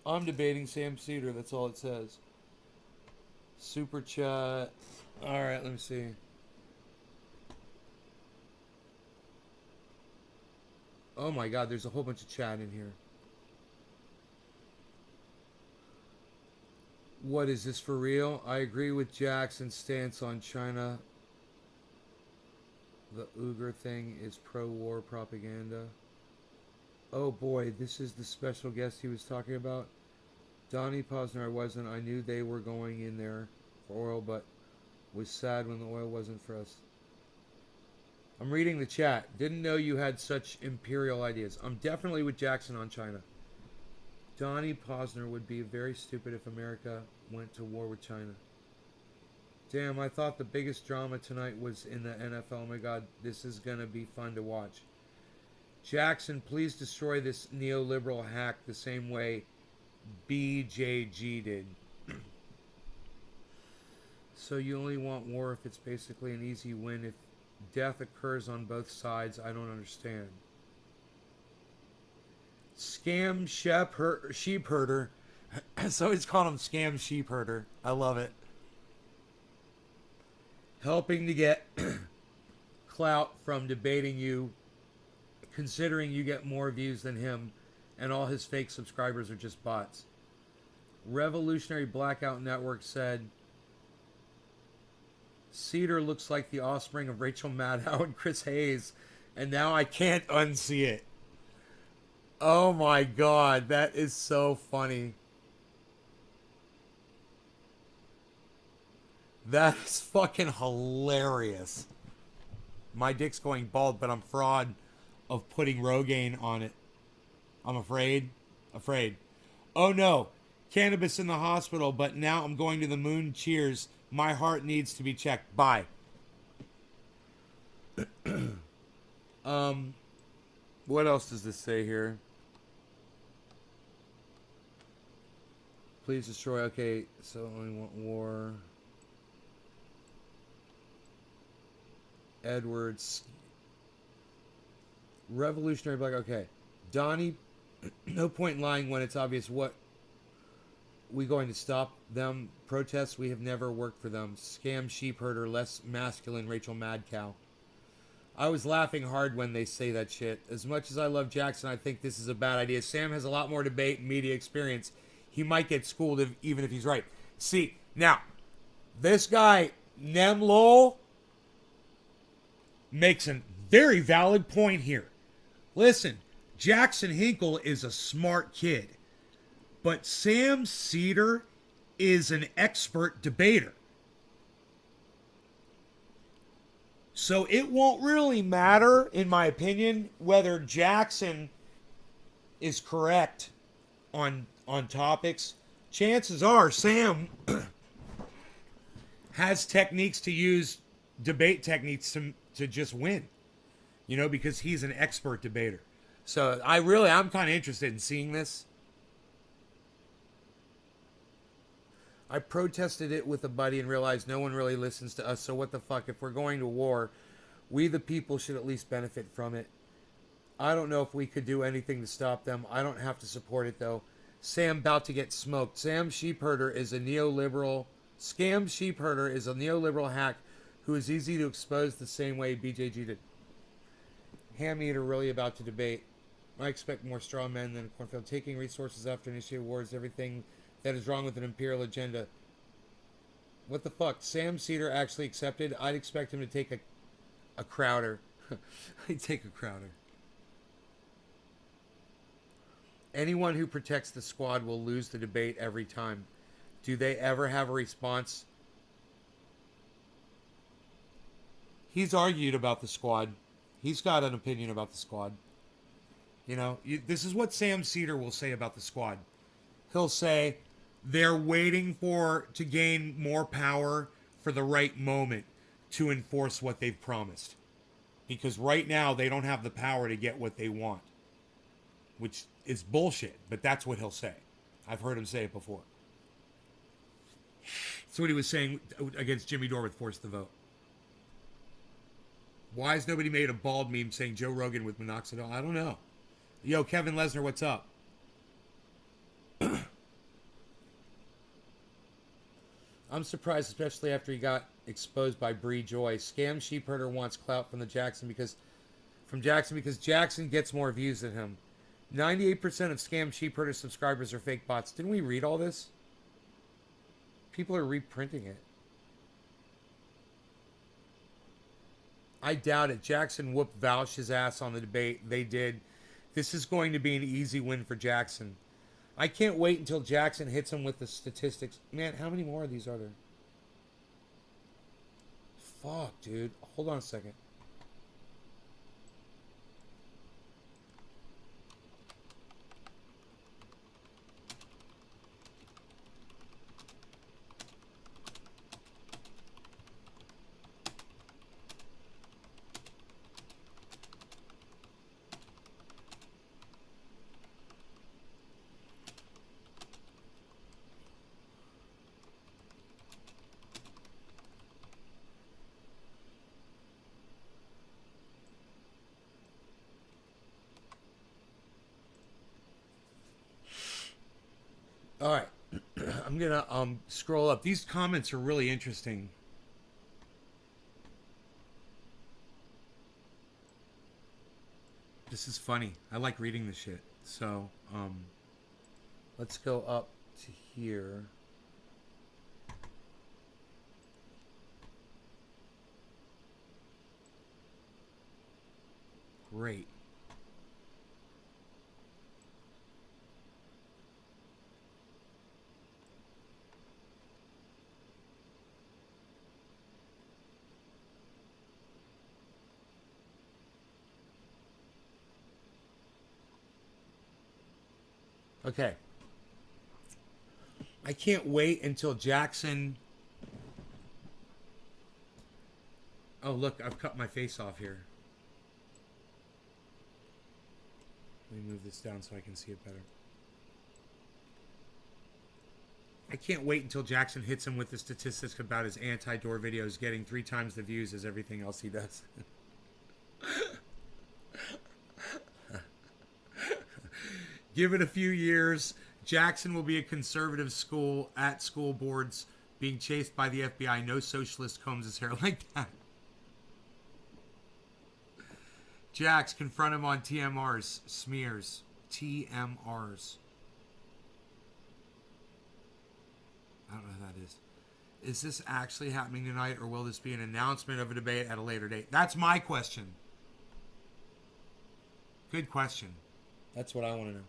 I'm debating Sam Cedar. That's all it says. Super chat. Alright, let me see. Oh my god, there's a whole bunch of chat in here. What is this for real? I agree with Jackson's stance on China. The Uyghur thing is pro-war propaganda. Oh boy, this is the special guest he was talking about. Donnie Posner, I wasn't. I knew they were going in there for oil, but was sad when the oil wasn't for us. I'm reading the chat. Didn't know you had such imperial ideas. I'm definitely with Jackson on China. Donnie Posner would be very stupid if America went to war with China. Damn, I thought the biggest drama tonight was in the NFL. Oh my God, this is going to be fun to watch. Jackson, please destroy this neoliberal hack the same way BJG did. So you only want war if it's basically an easy win. If death occurs on both sides, I don't understand. Scam sheep herder. So he's calling him scam sheep herder. I love it. Helping to get clout from debating you, considering you get more views than him, and all his fake subscribers are just bots. Revolutionary Blackout Network said, Cedar looks like the offspring of Rachel Maddow and Chris Hayes, and now I can't unsee it. Oh my God, that is so funny. That is fucking hilarious. My dick's going bald, but I'm fraud of putting Rogaine on it. I'm afraid. Oh no, cannabis in the hospital, but now I'm going to the moon. Cheers. My heart needs to be checked. Bye. What else does this say here? Please destroy. Okay, so only want war. Edwards. Revolutionary Black. Okay. Donnie, no point in lying when it's obvious. What we going to stop them protests? We have never worked for them. Scam sheep herder, less masculine Rachel Mad Cow. I was laughing hard when they say that shit. As much as I love Jackson, I think this is a bad idea. Sam has a lot more debate and media experience. He might get schooled even if he's right. See, now, this guy, Nem Lowell, makes a very valid point here. Listen, Jackson Hinkle is a smart kid, but Sam Cedar is an expert debater. So it won't really matter, in my opinion, whether Jackson is correct on topics. Chances are Sam has techniques to use, debate techniques to just win, you know, because he's an expert debater. So I'm kind of interested in seeing this. I protested it with a buddy and realized no one really listens to us. So what the fuck? If we're going to war, we the people should at least benefit from it. I don't know if we could do anything to stop them. I don't have to support it though. Sam about to get smoked. Sam Sheepherder is a neoliberal. Scam Sheepherder is a neoliberal hack who is easy to expose the same way BJG did. Ham Eater really about to debate. I expect more straw men than Cornfield. Taking resources after initiative wars, everything that is wrong with an imperial agenda. What the fuck? Sam Cedar actually accepted. I'd expect him to take a Crowder. I'd take a Crowder. Anyone who protects the squad will lose the debate every time. Do they ever have a response? He's argued about the squad. He's got an opinion about the squad. You know, this is what Sam Cedar will say about the squad. He'll say they're waiting to gain more power for the right moment to enforce what they've promised. Because right now they don't have the power to get what they want. Which is bullshit, but that's what he'll say. I've heard him say it before. That's what he was saying against Jimmy Dore with Force the Vote. Why has nobody made a bald meme saying Joe Rogan with minoxidil? I don't know. Yo, Kevin Lesnar, what's up? I'm surprised, especially after he got exposed by Bree Joy. Scam Sheepherder wants clout from Jackson because Jackson gets more views than him. 98% of Scam Sheepherder subscribers are fake bots. Didn't we read all this? People are reprinting it. I doubt it. Jackson whooped Vouch's ass on the debate. They did. This is going to be an easy win for Jackson. I can't wait until Jackson hits him with the statistics. Man, how many more of these are there? Fuck, dude. Hold on a second. All right. I'm going to scroll up. These comments are really interesting. This is funny. I like reading this shit. So, let's go up to here. Great. Okay. I can't wait until Jackson... Oh, look, I've cut my face off here. Let me move this down so I can see it better. I can't wait until Jackson hits him with the statistics about his anti-door videos getting 3 times the views as everything else he does. Give it a few years, Jackson will be a conservative school at school boards being chased by the FBI. No socialist combs his hair like that. Jax, confront him on TMRs. Smears. TMRs. I don't know who that is. Is this actually happening tonight, or will this be an announcement of a debate at a later date? That's my question. Good question. That's what I want to know.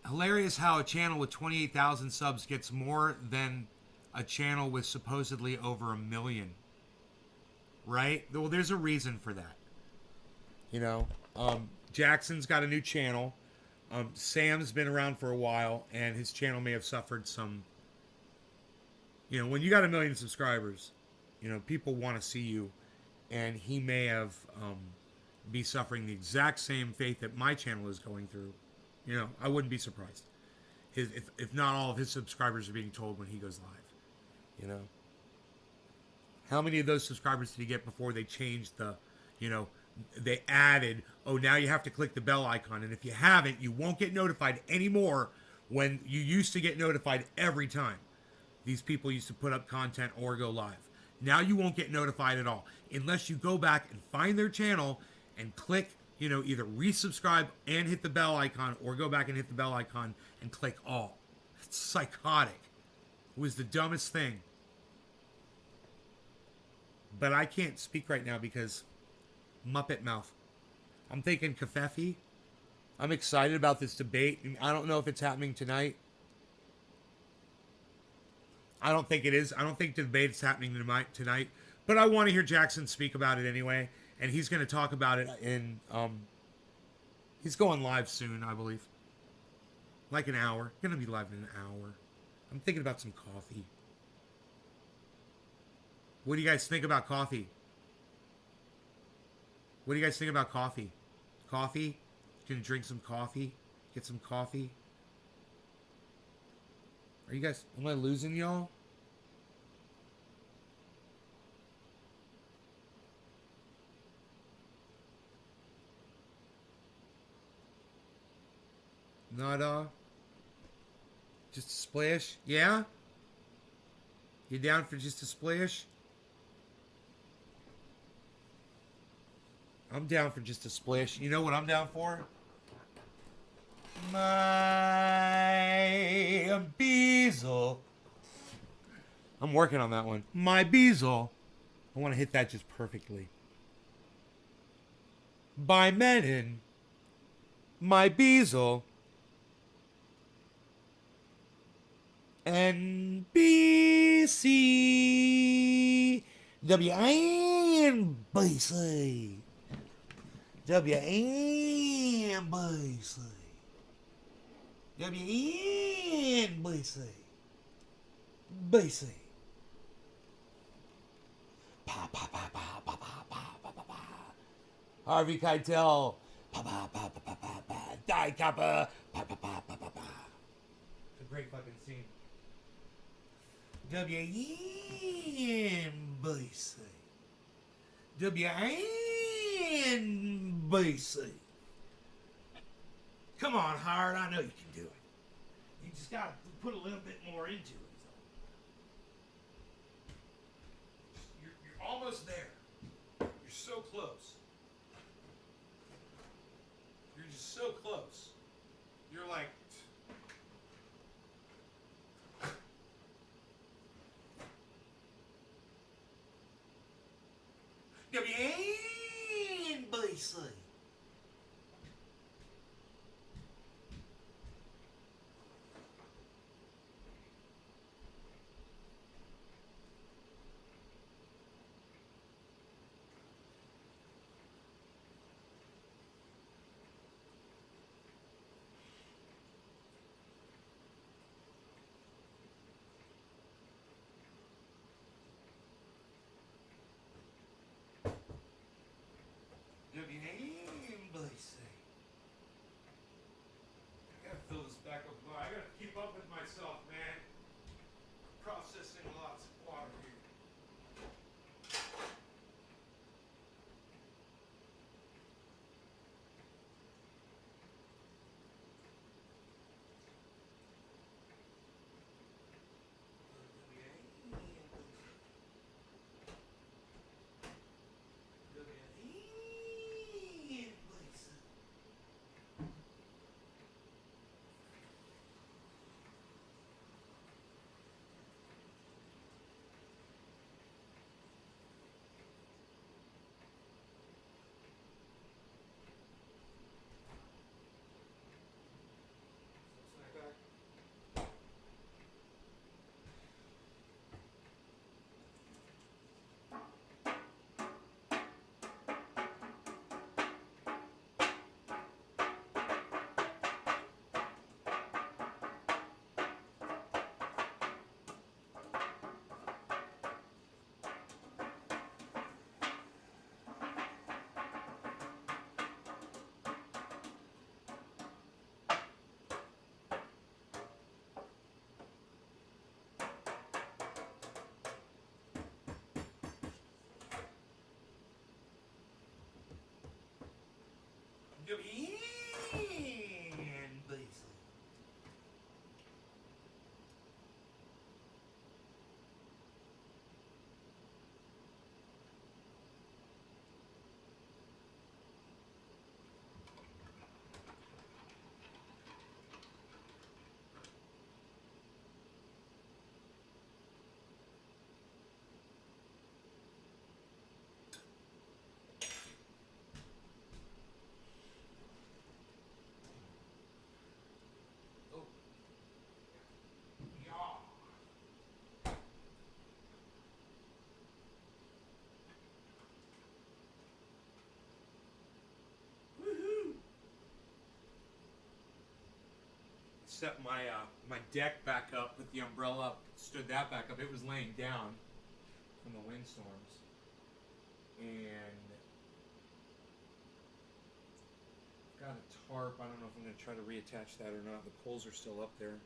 Hilarious how a channel with 28,000 subs gets more than a channel with supposedly over 1 million. Right? Well, there's a reason for that. You know, Jackson's got a new channel. Sam's been around for a while, and his channel may have suffered some... You know, when you got 1 million subscribers, you know, people want to see you, and he may have be suffering the exact same fate that my channel is going through. You know, I wouldn't be surprised. If not all of his subscribers are being told when he goes live. You know? How many of those subscribers did he get before they changed the, you know, they added, oh, now you have to click the bell icon. And if you haven't, you won't get notified anymore when you used to get notified every time these people used to put up content or go live. Now you won't get notified at all unless you go back and find their channel and click, you know, either resubscribe and hit the bell icon, or go back and hit the bell icon and click all. It's psychotic. It was the dumbest thing. But I can't speak right now because Muppet mouth. I'm thinking Kafefi. I'm excited about this debate. I don't know if it's happening tonight. I don't think it is. I don't think the debate is happening tonight. But I want to hear Jackson speak about it anyway. And he's going to talk about it in... he's going live soon, I believe. Like an hour. Going to be live in an hour. I'm thinking about some coffee. What do you guys think about coffee? What do you guys think about coffee? Coffee? Gonna drink some coffee? Get some coffee? Are you guys... Am I losing y'all? Not, just a splash? Yeah? You down for just a splash? I'm down for just a splash. You know what I'm down for? My Beazle. I'm working on that one. My Beazle. I want to hit that just perfectly. By Menon, my Beazle, NBC, WNBC, WNBC, WNBC, BC. Pa pa pa pa pa pa pa pa pa pa. Harvey Keitel. Pa pa pa pa pa pa pa. Die Kappa. Pa pa pa pa pa pa. It's a great fucking scene. WNBC. WNBC. Come on, Howard. I know you can do it. You just gotta put a little bit more into it. You're almost there. You're so close. You're just so close. You're like... WNBC. WNBC. I gotta fill this back up. I gotta keep up with myself, man. Processing lots of water here. WNBC. Set my deck back up, put the umbrella up, stood that back up. It was laying down from the windstorms, and got a tarp. I don't know if I'm going to try to reattach that or not. The poles are still up there.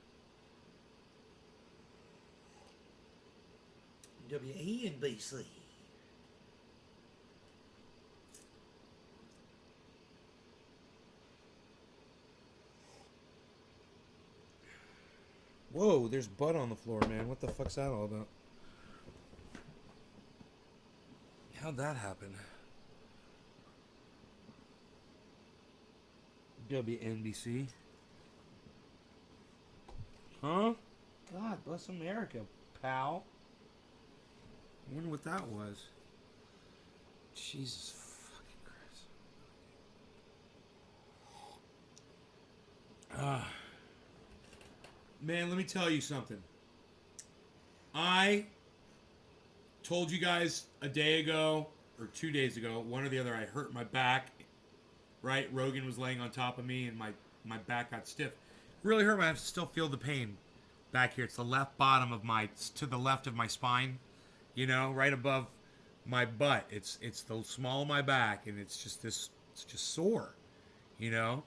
WNBC. Whoa, there's butt on the floor, man. What the fuck's that all about? How'd that happen? WNBC. Huh? God bless America, pal. I wonder what that was. Jesus fucking Christ. Man, let me tell you something. I told you guys a day ago or 2 days ago, one or the other, I hurt my back. Right? Rogan was laying on top of me and my back got stiff. Really hurt. I still feel the pain back here. It's the left bottom of to the left of my spine. You know, right above my butt. It's the small of my back, and it's just sore. You know.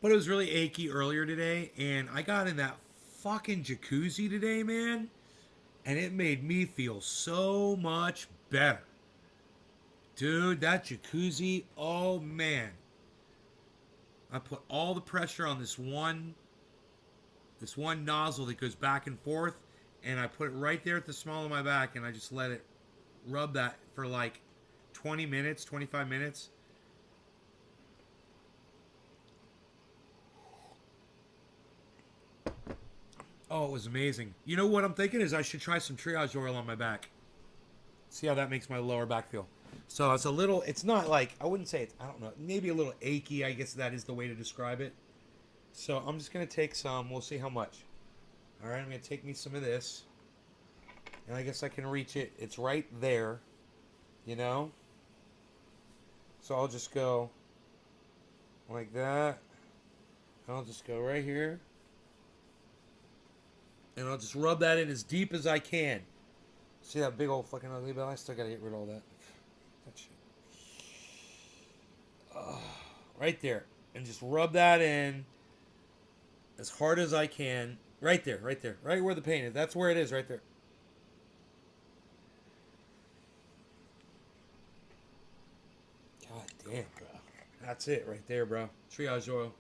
But it was really achy earlier today, and I got in that fucking jacuzzi today, man, and it made me feel so much better. Dude, that jacuzzi, oh man. I put all the pressure on this one nozzle that goes back and forth, and I put it right there at the small of my back, and I just let it rub that for like 20 minutes, 25 minutes. Oh, it was amazing. You know what I'm thinking is I should try some triage oil on my back. See how that makes my lower back feel. So it's not like, I wouldn't say it's, I don't know, maybe a little achy, I guess that is the way to describe it. So I'm just going to take some, we'll see how much. All right, I'm going to take me some of this. And I guess I can reach it. It's right there, you know? So I'll just go like that. I'll just go right here. And I'll just rub that in as deep as I can. See that big old fucking ugly bell? I still gotta get rid of all that. That shit. Right there. And just rub that in as hard as I can. Right there, right there. Right where the pain is. That's where it is, right there. God damn, bro. That's it right there, bro. Triage oil.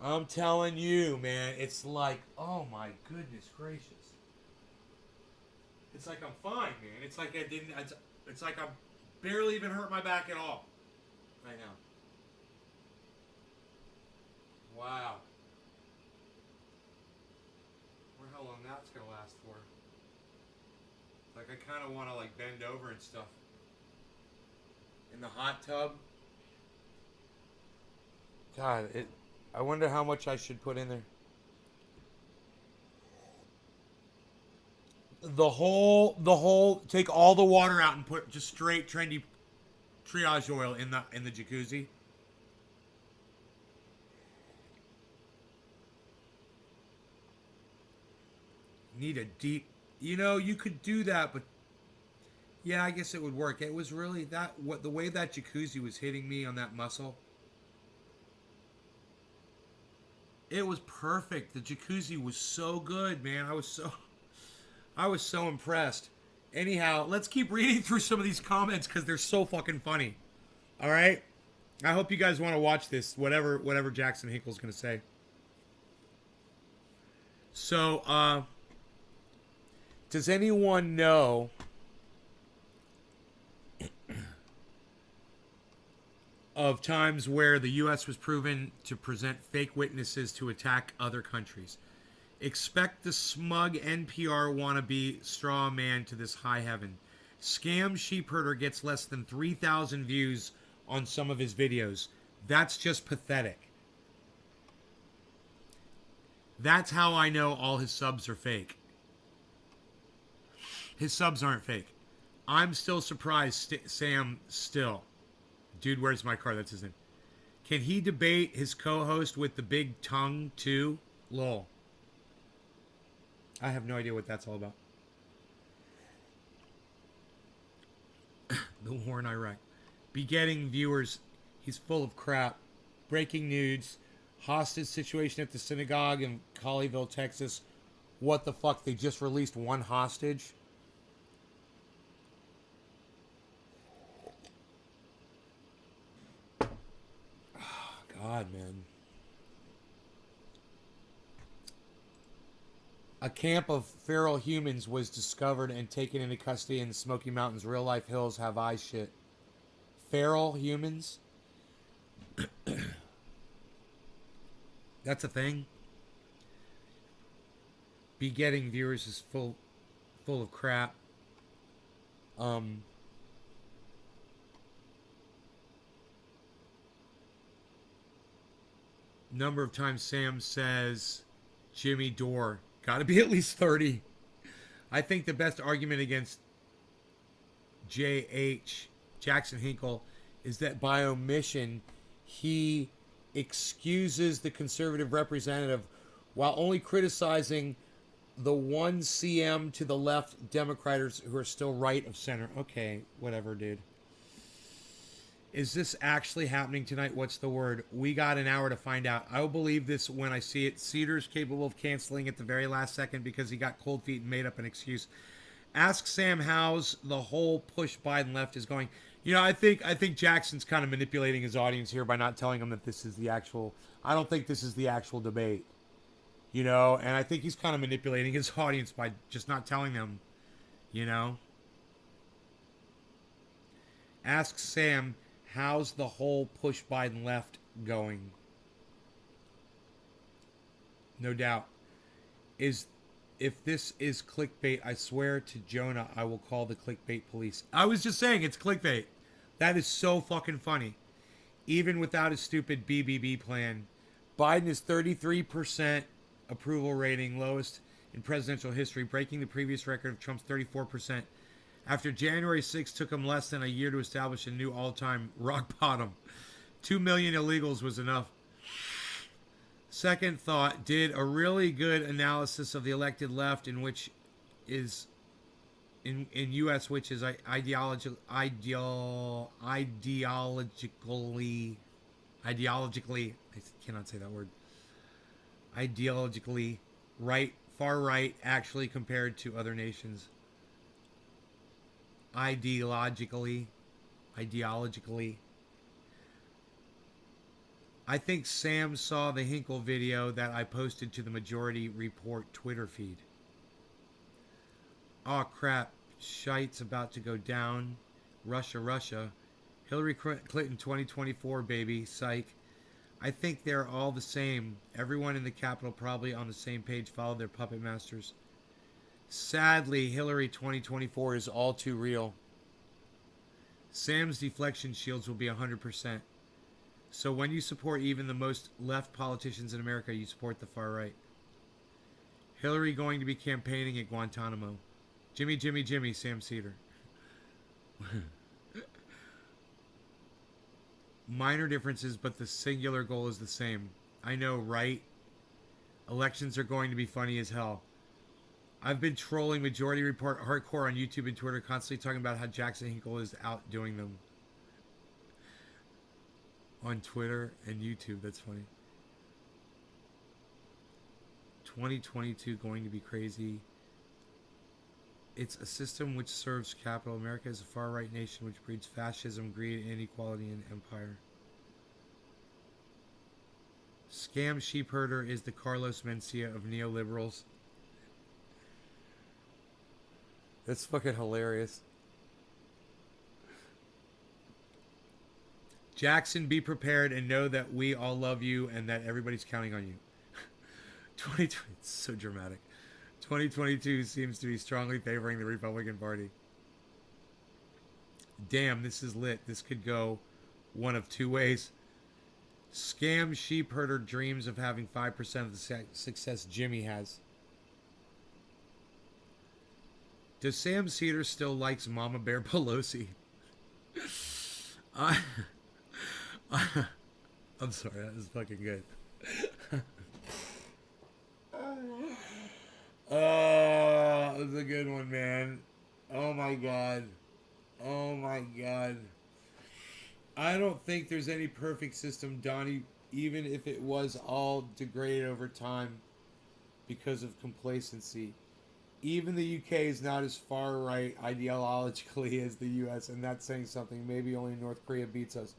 I'm telling you, man. It's like, oh my goodness gracious. It's like I'm fine, man. It's like I didn't. It's like I barely even hurt my back at all right now. Wow. I wonder how long that's gonna last for. Like I kind of want to like bend over and stuff in the hot tub. God, I wonder how much I should put in there. The whole, take all the water out and put just straight trendy triage oil in the jacuzzi. Need a deep, you could do that, but yeah, I guess it would work. It was really the way that jacuzzi was hitting me on that muscle. It was perfect. The jacuzzi was so good, man. I was so impressed. Anyhow, let's keep reading through some of these comments because they're so fucking funny. All right? I hope you guys want to watch this, whatever Jackson Hinkle's going to say. So, does anyone know of times where the U.S. was proven to present fake witnesses to attack other countries? Expect the smug NPR wannabe straw man to this high heaven. Scam sheepherder gets less than 3,000 views on some of his videos. That's just pathetic. That's how I know all his subs are fake. His subs aren't fake. I'm still surprised Sam still. Dude, where's my car? That's his name. Can he debate his co-host with the big tongue too? Lol. I have no idea what that's all about. The war in Iraq. Begetting viewers. He's full of crap. Breaking news. Hostage situation at the synagogue in Colleyville, Texas. What the fuck? They just released one hostage? Oh, God, man. A camp of feral humans was discovered and taken into custody in the Smoky Mountains. Real life hills have eyes shit. Feral humans? That's a thing? Begetting viewers is full of crap. Number of times Sam says Jimmy Dore. Got to be at least 30. I think the best argument against J.H. Jackson Hinkle is that by omission, he excuses the conservative representative while only criticizing the one CM to the left Democrats who are still right of center. Okay, whatever, dude. Is this actually happening tonight? What's the word? We got an hour to find out. I will believe this when I see it. Cedar's capable of canceling at the very last second because he got cold feet and made up an excuse. Ask Sam how's the whole push Biden left is going. You know, I think Jackson's kind of manipulating his audience here by not telling them that this is the actual. I don't think this is the actual debate. You know, and I think he's kind of manipulating his audience by just not telling them. You know. Ask Sam how's the whole push Biden left going. No doubt. If this is clickbait, I swear to Jonah, I will call the clickbait police. I was just saying, it's clickbait. That is so fucking funny. Even without his stupid BBB plan. Biden is 33% approval rating, lowest in presidential history, breaking the previous record of Trump's 34%. After January 6th took him less than a year to establish a new all-time rock bottom. 2 million illegals was enough. Second thought, did a really good analysis of the elected left in which is in US which is ideologically I cannot say that word. Ideologically right, far right actually compared to other nations. Ideologically. I think Sam saw the Hinkle video that I posted to the Majority Report Twitter feed. Aw, crap. Shite's about to go down. Russia. Hillary Clinton 2024, baby. Psych. I think they're all the same. Everyone in the Capitol probably on the same page followed their puppet masters. Sadly, Hillary 2024 is all too real. Sam's deflection shields will be 100%. So when you support even the most left politicians in America, you support the far right. Hillary going to be campaigning at Guantanamo. Jimmy, Sam Cedar. Minor differences, but the singular goal is the same. I know, right? Elections are going to be funny as hell. I've been trolling Majority Report hardcore on YouTube and Twitter, constantly talking about how Jackson Hinkle is outdoing them. On Twitter and YouTube, that's funny. 2022 going to be crazy. It's a system which serves capital. America is a far-right nation which breeds fascism, greed, inequality, and empire. Scam sheepherder is the Carlos Mencia of neoliberals. That's fucking hilarious. Jackson, be prepared and know that we all love you and that everybody's counting on you. 2020, it's so dramatic. 2022 seems to be strongly favoring the Republican Party. Damn, this is lit. This could go one of two ways. Scam sheepherder dreams of having 5% of the success Jimmy has. Does Sam Cedar still likes Mama Bear Pelosi? I'm sorry, that was fucking good. Oh, that was a good one, man. Oh my god. Oh my god. I don't think there's any perfect system, Donnie, even if it was all degraded over time because of complacency. Even the UK is not as far right ideologically as the US, and that's saying something. Maybe only North Korea beats us.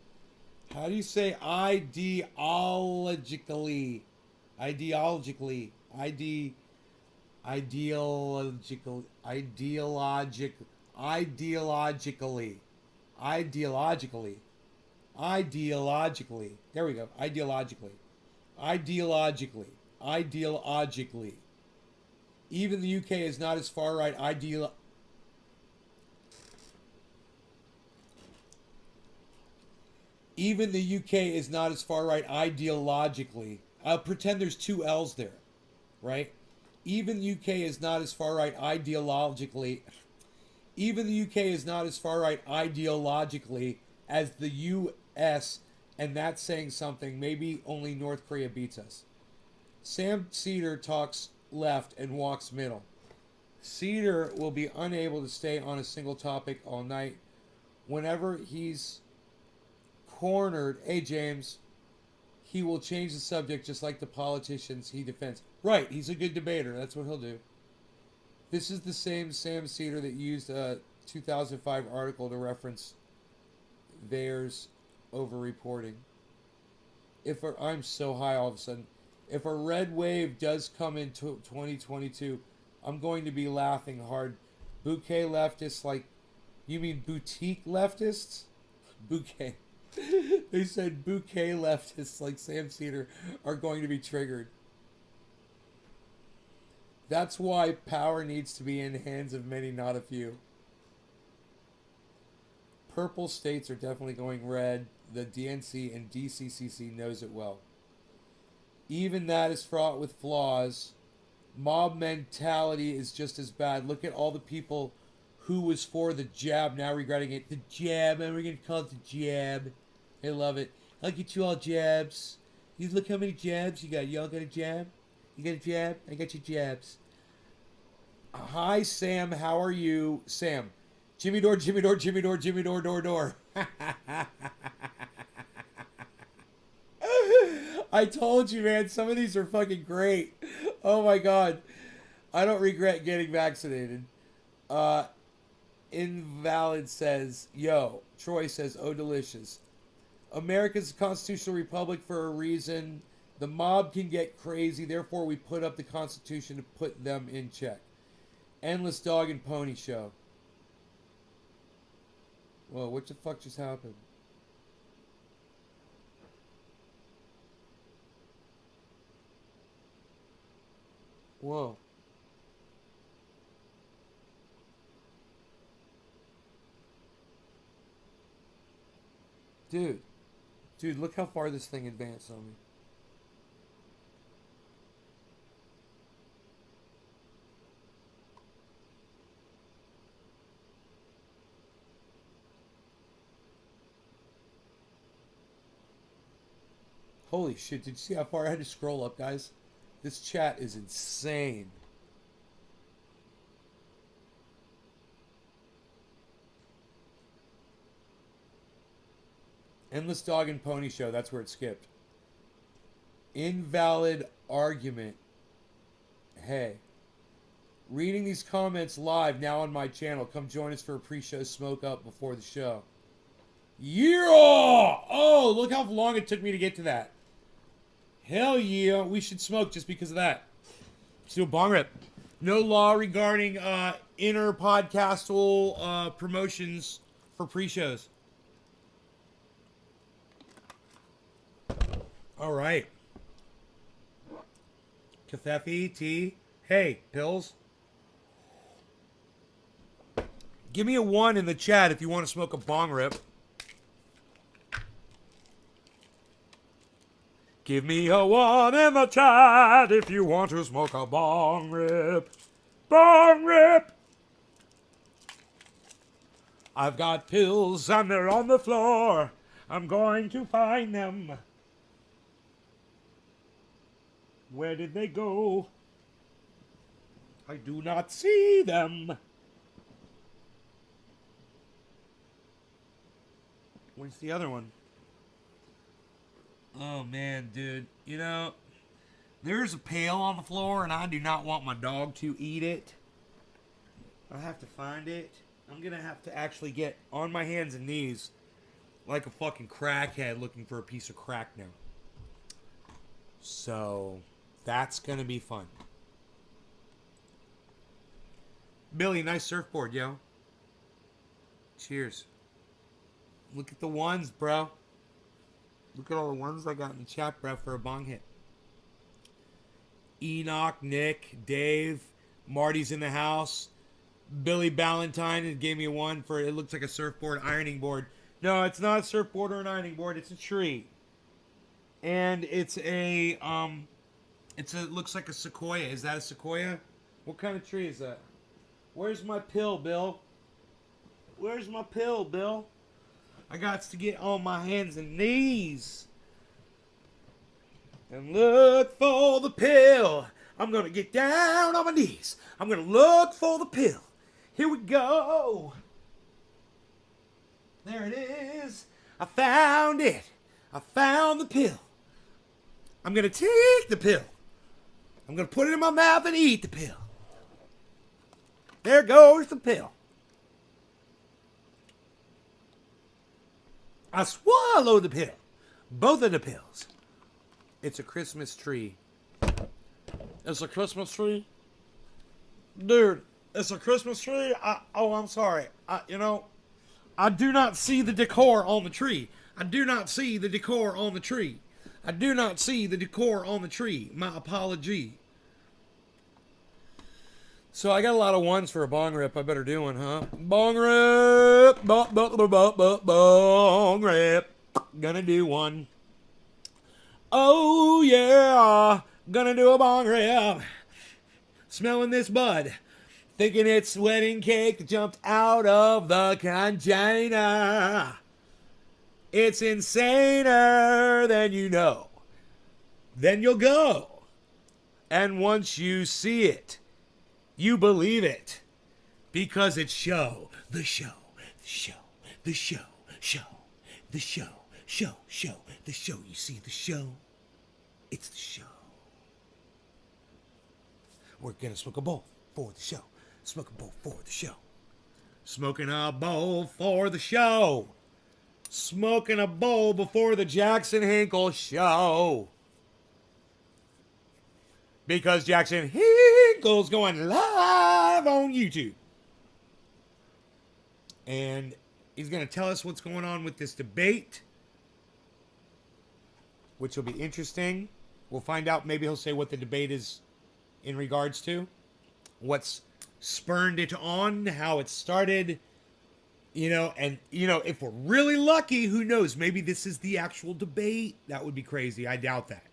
How do you say ideologically? Ideologically. There we go. Ideologically. Even the UK is not as far right Even the UK is not as far right ideologically. I'll pretend there's two L's there, right? Even the UK is not as far right ideologically. Even the UK is not as far right ideologically as the US, and that's saying something. Maybe only North Korea beats us. Sam Cedar talks left and walks middle. Cedar will be unable to stay on a single topic all night. Whenever he's cornered, hey James, he will change the subject just like the politicians he defends. Right, he's a good debater. That's what he'll do. This is the same Sam Cedar that used a 2005 article to reference theirs over-reporting. I'm so high all of a sudden. If a red wave does come into 2022, I'm going to be laughing hard. Bouquet leftists like... You mean boutique leftists? Bouquet. They said bouquet leftists like Sam Cedar are going to be triggered. That's why power needs to be in the hands of many, not a few. Purple states are definitely going red. The DNC and DCCC knows it well. Even that is fraught with flaws. Mob mentality is just as bad. Look at all the people who was for the jab now regretting it. The jab, and we're going to call it the jab. I love it. I'll get you all jabs. You look how many jabs you got. Y'all got a jab? You got a jab? I got your jabs. Hi, Sam. How are you? Sam. Jimmy door, Jimmy door, Jimmy door, Jimmy door, door, door. I told you, man. Some of these are fucking great. Oh, my God. I don't regret getting vaccinated. Invalid says, yo. Troy says, oh, delicious. America's a constitutional republic for a reason. The mob can get crazy. Therefore, we put up the Constitution to put them in check. Endless dog and pony show. Whoa, what the fuck just happened? Whoa. Dude. Dude, look how far this thing advanced on me. Holy shit, did you see how far I had to scroll up, guys? This chat is insane. Endless dog and pony show, that's where it skipped. Invalid argument. Hey. Reading these comments live now on my channel. Come join us for a pre-show smoke up before the show. Yeah! Oh, look how long it took me to get to that. Hell yeah, we should smoke just because of that. Let's do a bong rip. No law regarding inner podcastal promotions for pre-shows. All right. Cafefe, tea. Hey, pills. Give me a 1 in the chat if you want to smoke a bong rip. Give me a 1 in the chat if you want to smoke a bong rip. Bong rip! I've got pills and they're on the floor. I'm going to find them. Where did they go? I do not see them. Where's the other one? Oh, man, dude. You know, there's a pail on the floor, and I do not want my dog to eat it. I have to find it. I'm going to have to actually get on my hands and knees like a fucking crackhead looking for a piece of crack now. So, that's going to be fun. Billy, nice surfboard, yo. Cheers. Look at the ones, bro. Look at all the ones I got in the chat, bro, for a bong hit. Enoch, Nick, Dave, Marty's in the house. Billy Ballantyne gave me a 1 for, it looks like a surfboard, ironing board. No, it's not a surfboard or an ironing board. It's a tree. And it's a, it looks like a sequoia. Is that a sequoia? What kind of tree is that? Where's my pill, Bill? Where's my pill, Bill? I got to get on my hands and knees and look for the pill. I'm going to get down on my knees. I'm going to look for the pill. Here we go. There it is. I found it. I found the pill. I'm going to take the pill. I'm going to put it in my mouth and eat the pill. There goes the pill. I swallowed the pill. Both of the pills. It's a Christmas tree. It's a Christmas tree? Dude, it's a Christmas tree? I'm sorry. I do not see the decor on the tree. I do not see the decor on the tree. I do not see the decor on the tree. My apology. So I got a lot of ones for a bong rip. I better do one, huh? Bong rip. Bong rip. Gonna do one. Oh yeah. Gonna do a bong rip. Smelling this bud. Thinking it's wedding cake that jumped out of the container. It's insaner than you know. Then you'll go. And once you see it, you believe it. Because it's show. The show. The show. The show. Show. The show. Show. Show. The show. You see the show? It's the show. We're gonna smoke a bowl for the show. Smoke a bowl for the show. Smoking a bowl for the show. Smoking a bowl before the Jackson Hinkle show. Because Jackson Hinkle's going live on YouTube. And he's going to tell us what's going on with this debate, which will be interesting. We'll find out. Maybe he'll say what the debate is in regards to, what's spurned it on, how it started, and if we're really lucky, who knows? Maybe this is the actual debate. That would be crazy. I doubt that.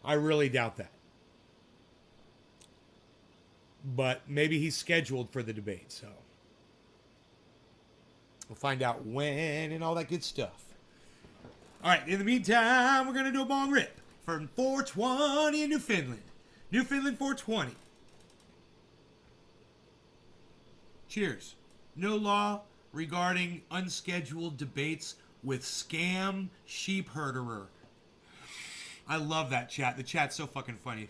I really doubt that. But maybe he's scheduled for the debate, so we'll find out when and all that good stuff. All right, in the meantime, we're going to do a bong rip from 420 in Newfoundland. Newfoundland 420. Cheers. No law regarding unscheduled debates with scam sheep herderer. I love that chat. The chat's so fucking funny.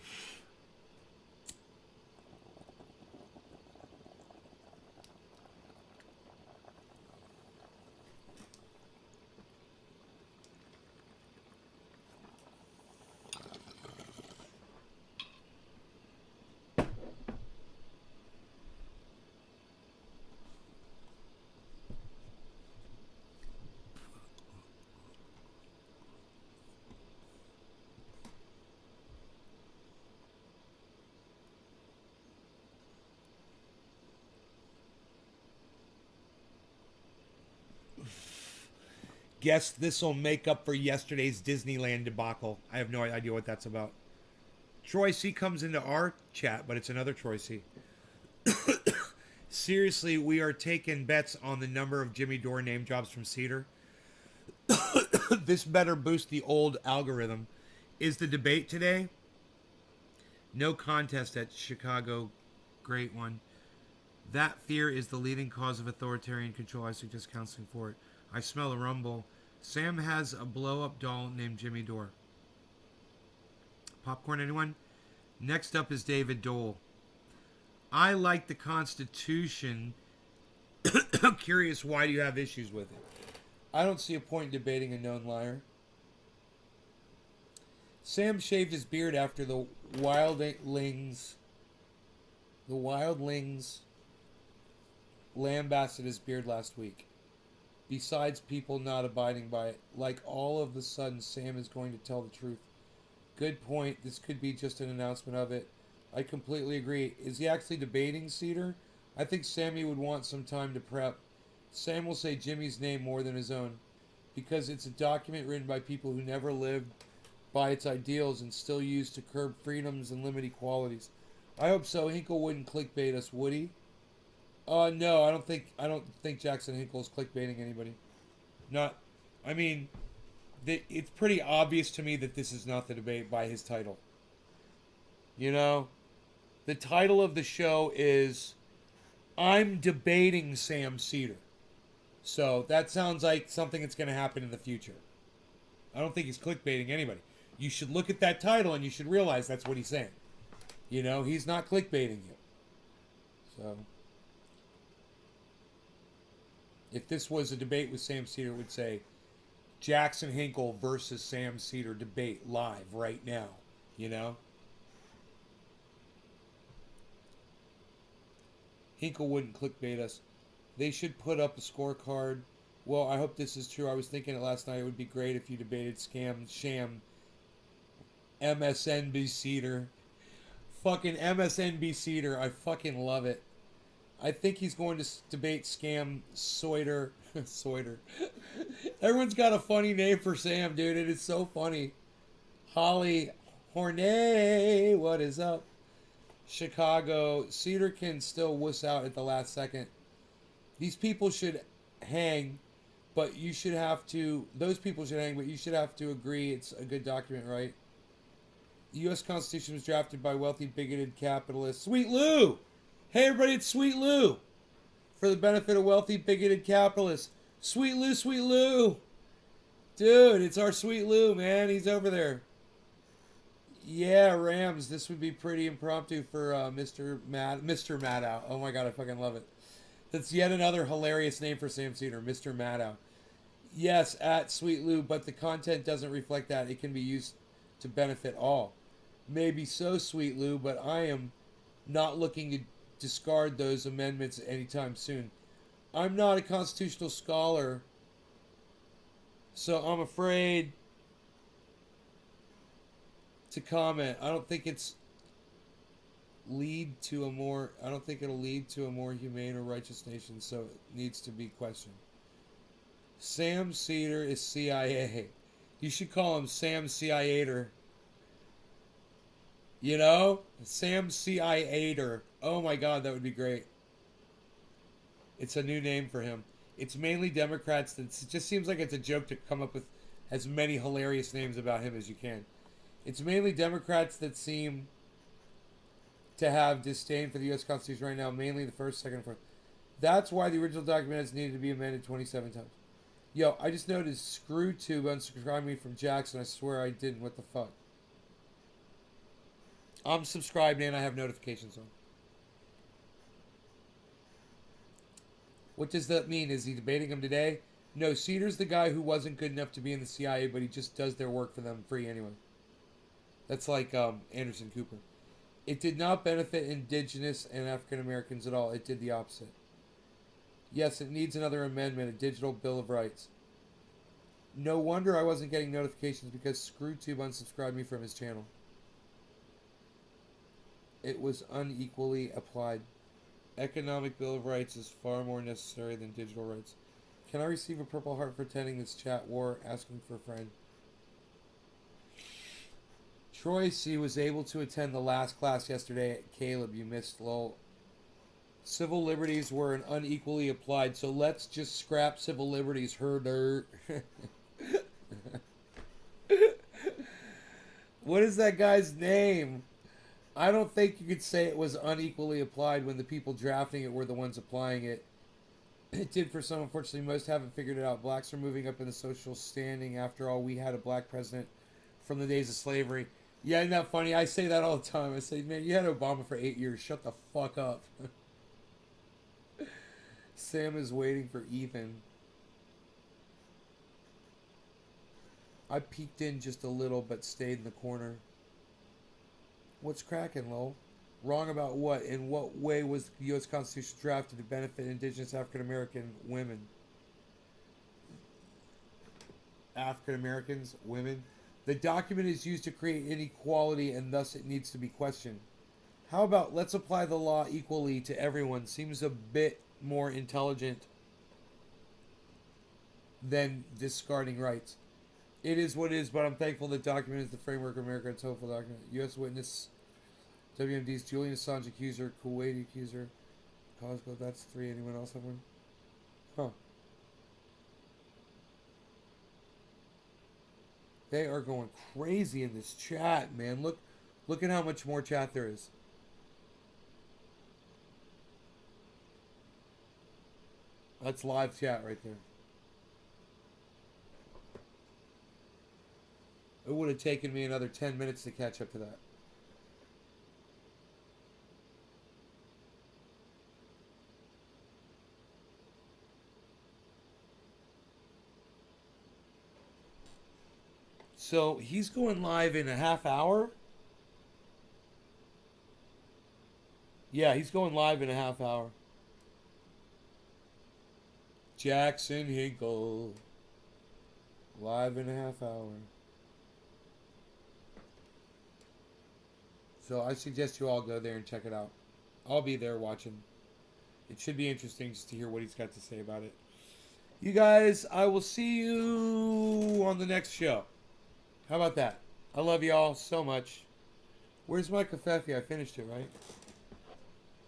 Guess this will make up for yesterday's Disneyland debacle. I have no idea what that's about. Troy C comes into our chat, but it's another Troy C. Seriously, we are taking bets on the number of Jimmy Dore name drops from Cedar. This better boost the old algorithm. Is the debate today? No contest at Chicago. Great one. That fear is the leading cause of authoritarian control. I suggest counseling for it. I smell a rumble. Sam has a blow-up doll named Jimmy Dore. Popcorn, anyone? Next up is David Dole. I like the Constitution. I'm curious, why do you have issues with it? I don't see a point in debating a known liar. Sam shaved his beard after the wildlings lambasted his beard last week. Besides people not abiding by it, like all of a sudden Sam is going to tell the truth. Good point. This could be just an announcement of it. I completely agree. Is he actually debating Cedar? I think Sammy would want some time to prep. Sam will say Jimmy's name more than his own. because it's a document written by people who never lived by its ideals and still used to curb freedoms and limit equalities. I hope so. Hinkle wouldn't clickbait us, would he? No, I don't think Jackson Hinkle is clickbaiting anybody. Not, I mean, it's pretty obvious to me that this is not the debate by his title. You know, the title of the show is "I'm debating Sam Cedar," so that sounds like something that's going to happen in the future. I don't think he's clickbaiting anybody. You should look at that title and you should realize that's what he's saying. You know, he's not clickbaiting you. So, if this was a debate with Sam Cedar, it would say Jackson Hinkle versus Sam Cedar debate live right now. You know? Hinkle wouldn't clickbait us. They should put up a scorecard. Well, I hope this is true. I was thinking it last night. It would be great if you debated Sham MSNB Cedar. Fucking MSNB Cedar. I fucking love it. I think he's going to debate Scam Soiter. Soiter. Everyone's got a funny name for Sam, dude. It is so funny. Holly Horney. What is up? Chicago. Cedar can still wuss out at the last second. These people should hang, but you should have to... Those people should hang, but you should have to agree it's a good document, right? The U.S. Constitution was drafted by wealthy, bigoted capitalists. Sweet Lou! Hey, everybody, it's Sweet Lou! For the benefit of wealthy, bigoted capitalists. Sweet Lou, Sweet Lou! Dude, it's our Sweet Lou, man. He's over there. Yeah, Rams. This would be pretty impromptu for Mr. Maddow. Oh my god, I fucking love it. That's yet another hilarious name for Sam Cedar, Mr. Maddow. Yes, at Sweet Lou, but the content doesn't reflect that. It can be used to benefit all. Maybe so, Sweet Lou, but I am not looking to discard those amendments anytime soon. I'm not a constitutional scholar, so I'm afraid to comment. I don't think it'll lead to a more humane or righteous nation, so it needs to be questioned. Sam Cedar is CIA. You should call him Sam CIA-ter. You know? Sam CIA-ter. Oh my god, that would be great. It's a new name for him. It's mainly Democrats. It just seems like it's a joke to come up with as many hilarious names about him as you can. It's mainly Democrats that seem to have disdain for the U.S. Constitution right now, mainly the first, second, and fourth. That's why the original document has needed to be amended 27 times. Yo, I just noticed ScrewTube unsubscribed me from Jackson. I swear I didn't. What the fuck? I'm subscribed and I have notifications on. What does that mean? Is he debating him today? No, Cedar's the guy who wasn't good enough to be in the CIA, but he just does their work for them free anyway. That's like Anderson Cooper. It did not benefit indigenous and African Americans at all. It did the opposite. Yes, it needs another amendment, a digital Bill of Rights. No wonder I wasn't getting notifications because ScrewTube unsubscribed me from his channel. It was unequally applied. Economic Bill of Rights is far more necessary than digital rights. Can I receive a Purple Heart for attending this chat war? Asking for a friend. Troy C. was able to attend the last class yesterday. Caleb, you missed, lol. Civil liberties were unequally applied, so let's just scrap civil liberties, herder. What is that guy's name? I don't think you could say it was unequally applied when the people drafting it were the ones applying it. It did for some. Unfortunately, most haven't figured it out. Blacks are moving up in the social standing. After all, we had a black president from the days of slavery. Yeah, isn't that funny? I say that all the time. I say, man, you had Obama for 8 years. Shut the fuck up. Sam is waiting for Ethan. I peeked in just a little, but stayed in the corner. What's cracking, lol? Wrong about what? In what way was the U.S. Constitution drafted to benefit indigenous African American women? African Americans, women? The document is used to create inequality and thus it needs to be questioned. How about let's apply the law equally to everyone? Seems a bit more intelligent. than discarding rights. It is what it is, but I'm thankful the document is the framework of America. It's a hopeful document. U.S. witness, WMD's Julian Assange accuser, Kuwaiti accuser, Cosgrove. That's 3. Anyone else have one? Huh. They are going crazy in this chat, man. Look at how much more chat there is. That's live chat right there. It would have taken me another 10 minutes to catch up to that. So he's going live in a half hour? Yeah, he's going live in a half hour. Jackson Hinkle. Live in a half hour. So I suggest you all go there and check it out. I'll be there watching. It should be interesting just to hear what he's got to say about it. You guys, I will see you on the next show. How about that? I love y'all so much. Where's my covfefe? I finished it, right?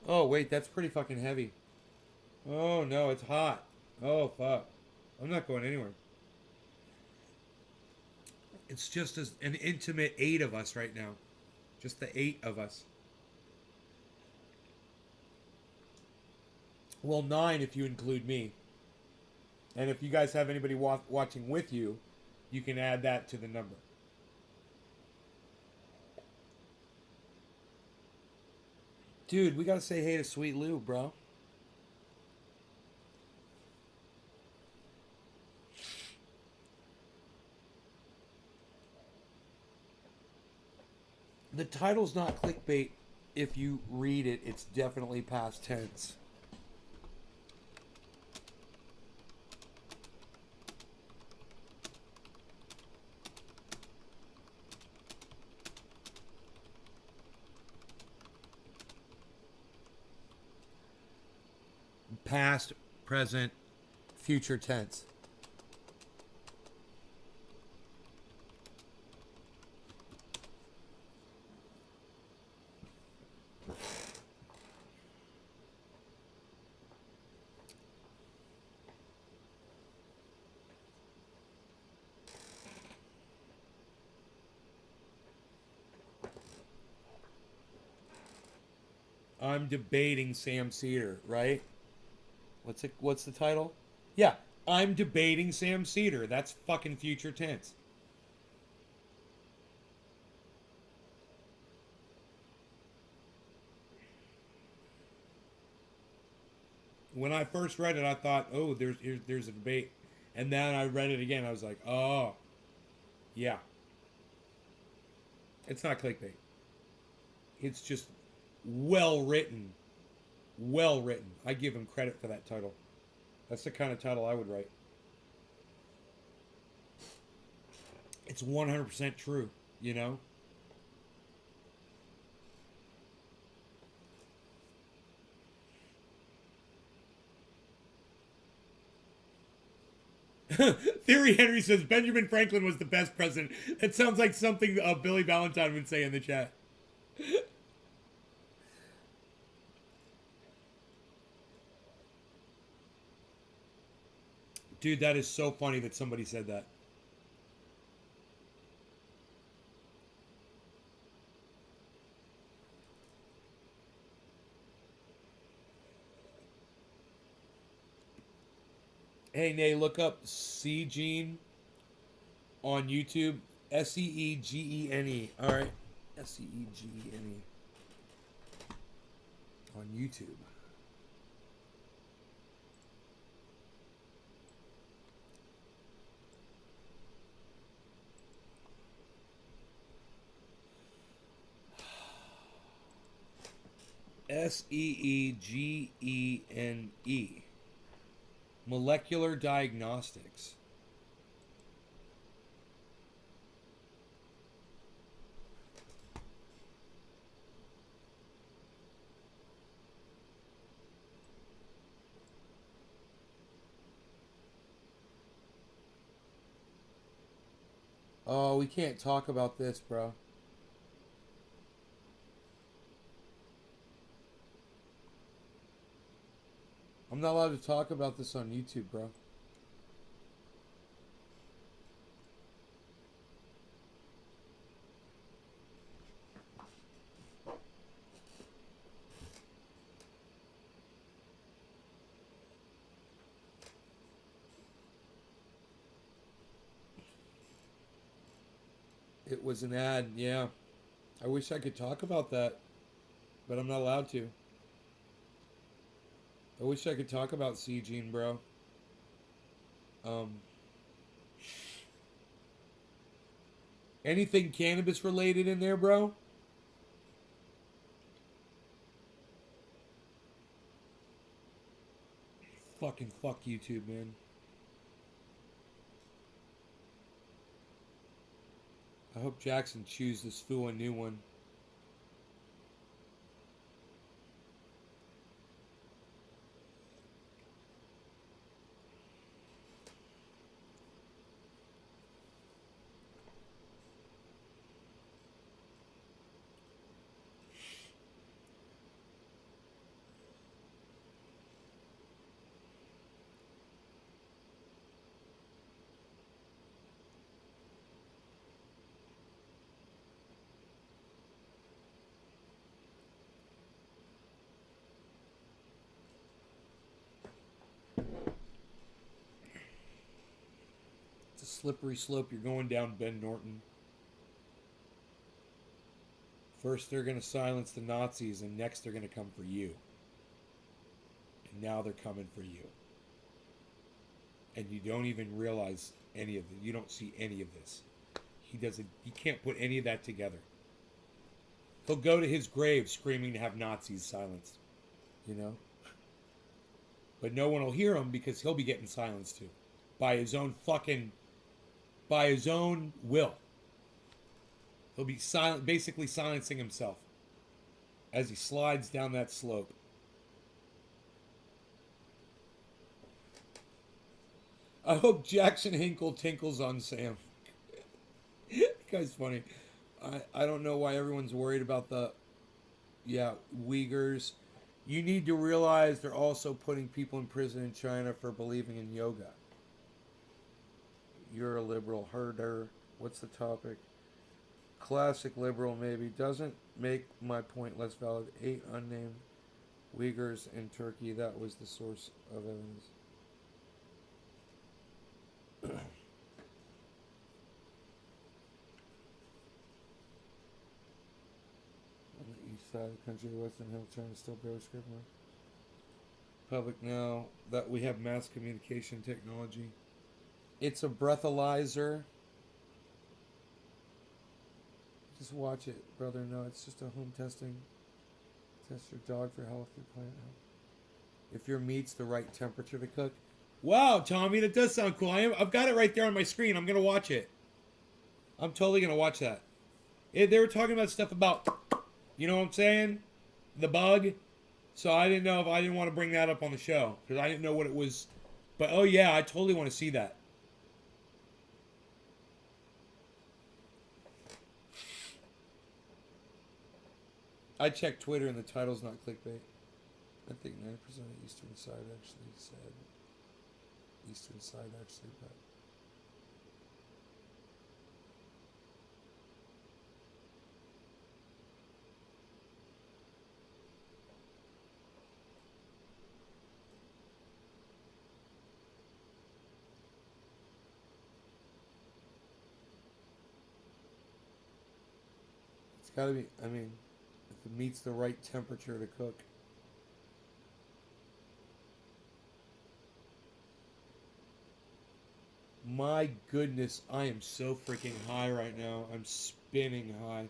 Oh, wait, that's pretty fucking heavy. Oh, no, it's hot. Oh, fuck. I'm not going anywhere. It's just an intimate 8 of us right now. Just the 8 of us. Well, 9 if you include me. And if you guys have anybody watching with you, you can add that to the number. Dude, we gotta say hey to Sweet Lou, bro. The title's not clickbait. If you read it, it's definitely past tense. Past, present, future tense. I'm debating Sam Cedar, right? What's the title? Yeah, I'm debating Sam Cedar. That's fucking future tense. When I first read it, I thought, oh, there's a debate. And then I read it again. I was like, oh, yeah. It's not clickbait. It's just well written. Well written. I give him credit for that title. That's the kind of title I would write. It's 100% true, you know? Theory Henry says Benjamin Franklin was the best president. That sounds like something Billy Valentine would say in the chat. Dude, that is so funny that somebody said that. Hey, Nay, look up Seegene on YouTube. Seegene. All right. Seegene. On YouTube. Seegene. Molecular diagnostics. Oh, we can't talk about this, bro. I'm not allowed to talk about this on YouTube, bro. It was an ad, yeah. I wish I could talk about that, but I'm not allowed to. I wish I could talk about C-Gene, bro. Anything cannabis related in there, bro? Fucking fuck YouTube, man. I hope Jackson chews this fool a new one. It's a slippery slope you're going down, Ben Norton. First they're going to silence the Nazis, and next they're going to come for you. And now they're coming for you. And you don't even realize any of it. You don't see any of this. He doesn't. You can't put any of that together. He'll go to his grave screaming to have Nazis silenced. You know? But no one will hear him because he'll be getting silenced too. By his own will. He'll be silent, basically silencing himself as he slides down that slope. I hope Jackson Hinkle tinkles on Sam. That guy's funny. I don't know why everyone's worried about the Uyghurs. You need to realize they're also putting people in prison in China for believing in yoga. You're a liberal herder. What's the topic? Classic liberal, maybe. Doesn't make my point less valid. 8 unnamed Uyghurs in Turkey. That was the source of evidence. On the east side of the country, Western Hill, China still bear script mark. Public now that we have mass communication technology. It's a breathalyzer. Just watch it, brother. No, it's just a home testing. Test your dog for health, your plant health. If your meat's the right temperature to cook. Wow, Tommy, that does sound cool. I've got it right there on my screen. I'm gonna watch it. I'm totally gonna watch that. They were talking about stuff about, you know what I'm saying? The bug. So I didn't know if I didn't want to bring that up on the show because I didn't know what it was. But oh yeah, I totally want to see that. I checked Twitter and the title's not clickbait. I think 90% of Eastern Side actually said Eastern Side actually, but it's gotta be, I mean, if it meets the right temperature to cook. My goodness, I am so freaking high right now. I'm spinning high.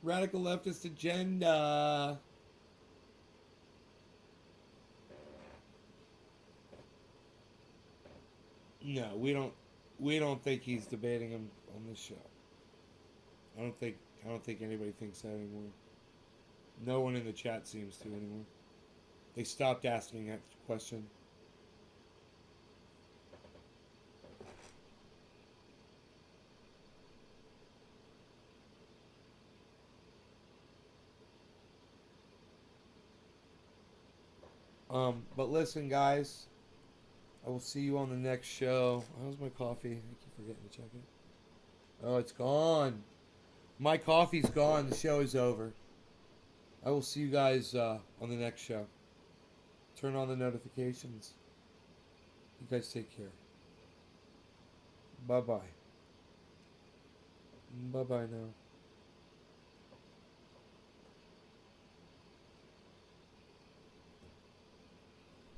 Radical leftist agenda. No, we don't. We don't think he's debating him on this show. I don't think anybody thinks that anymore. No one in the chat seems to anymore. They stopped asking that question. But listen, guys. I will see you on the next show. How's my coffee? I keep forgetting to check it. Oh, it's gone. My coffee's gone. The show is over. I will see you guys on the next show. Turn on the notifications. You guys take care. Bye-bye. Bye-bye now.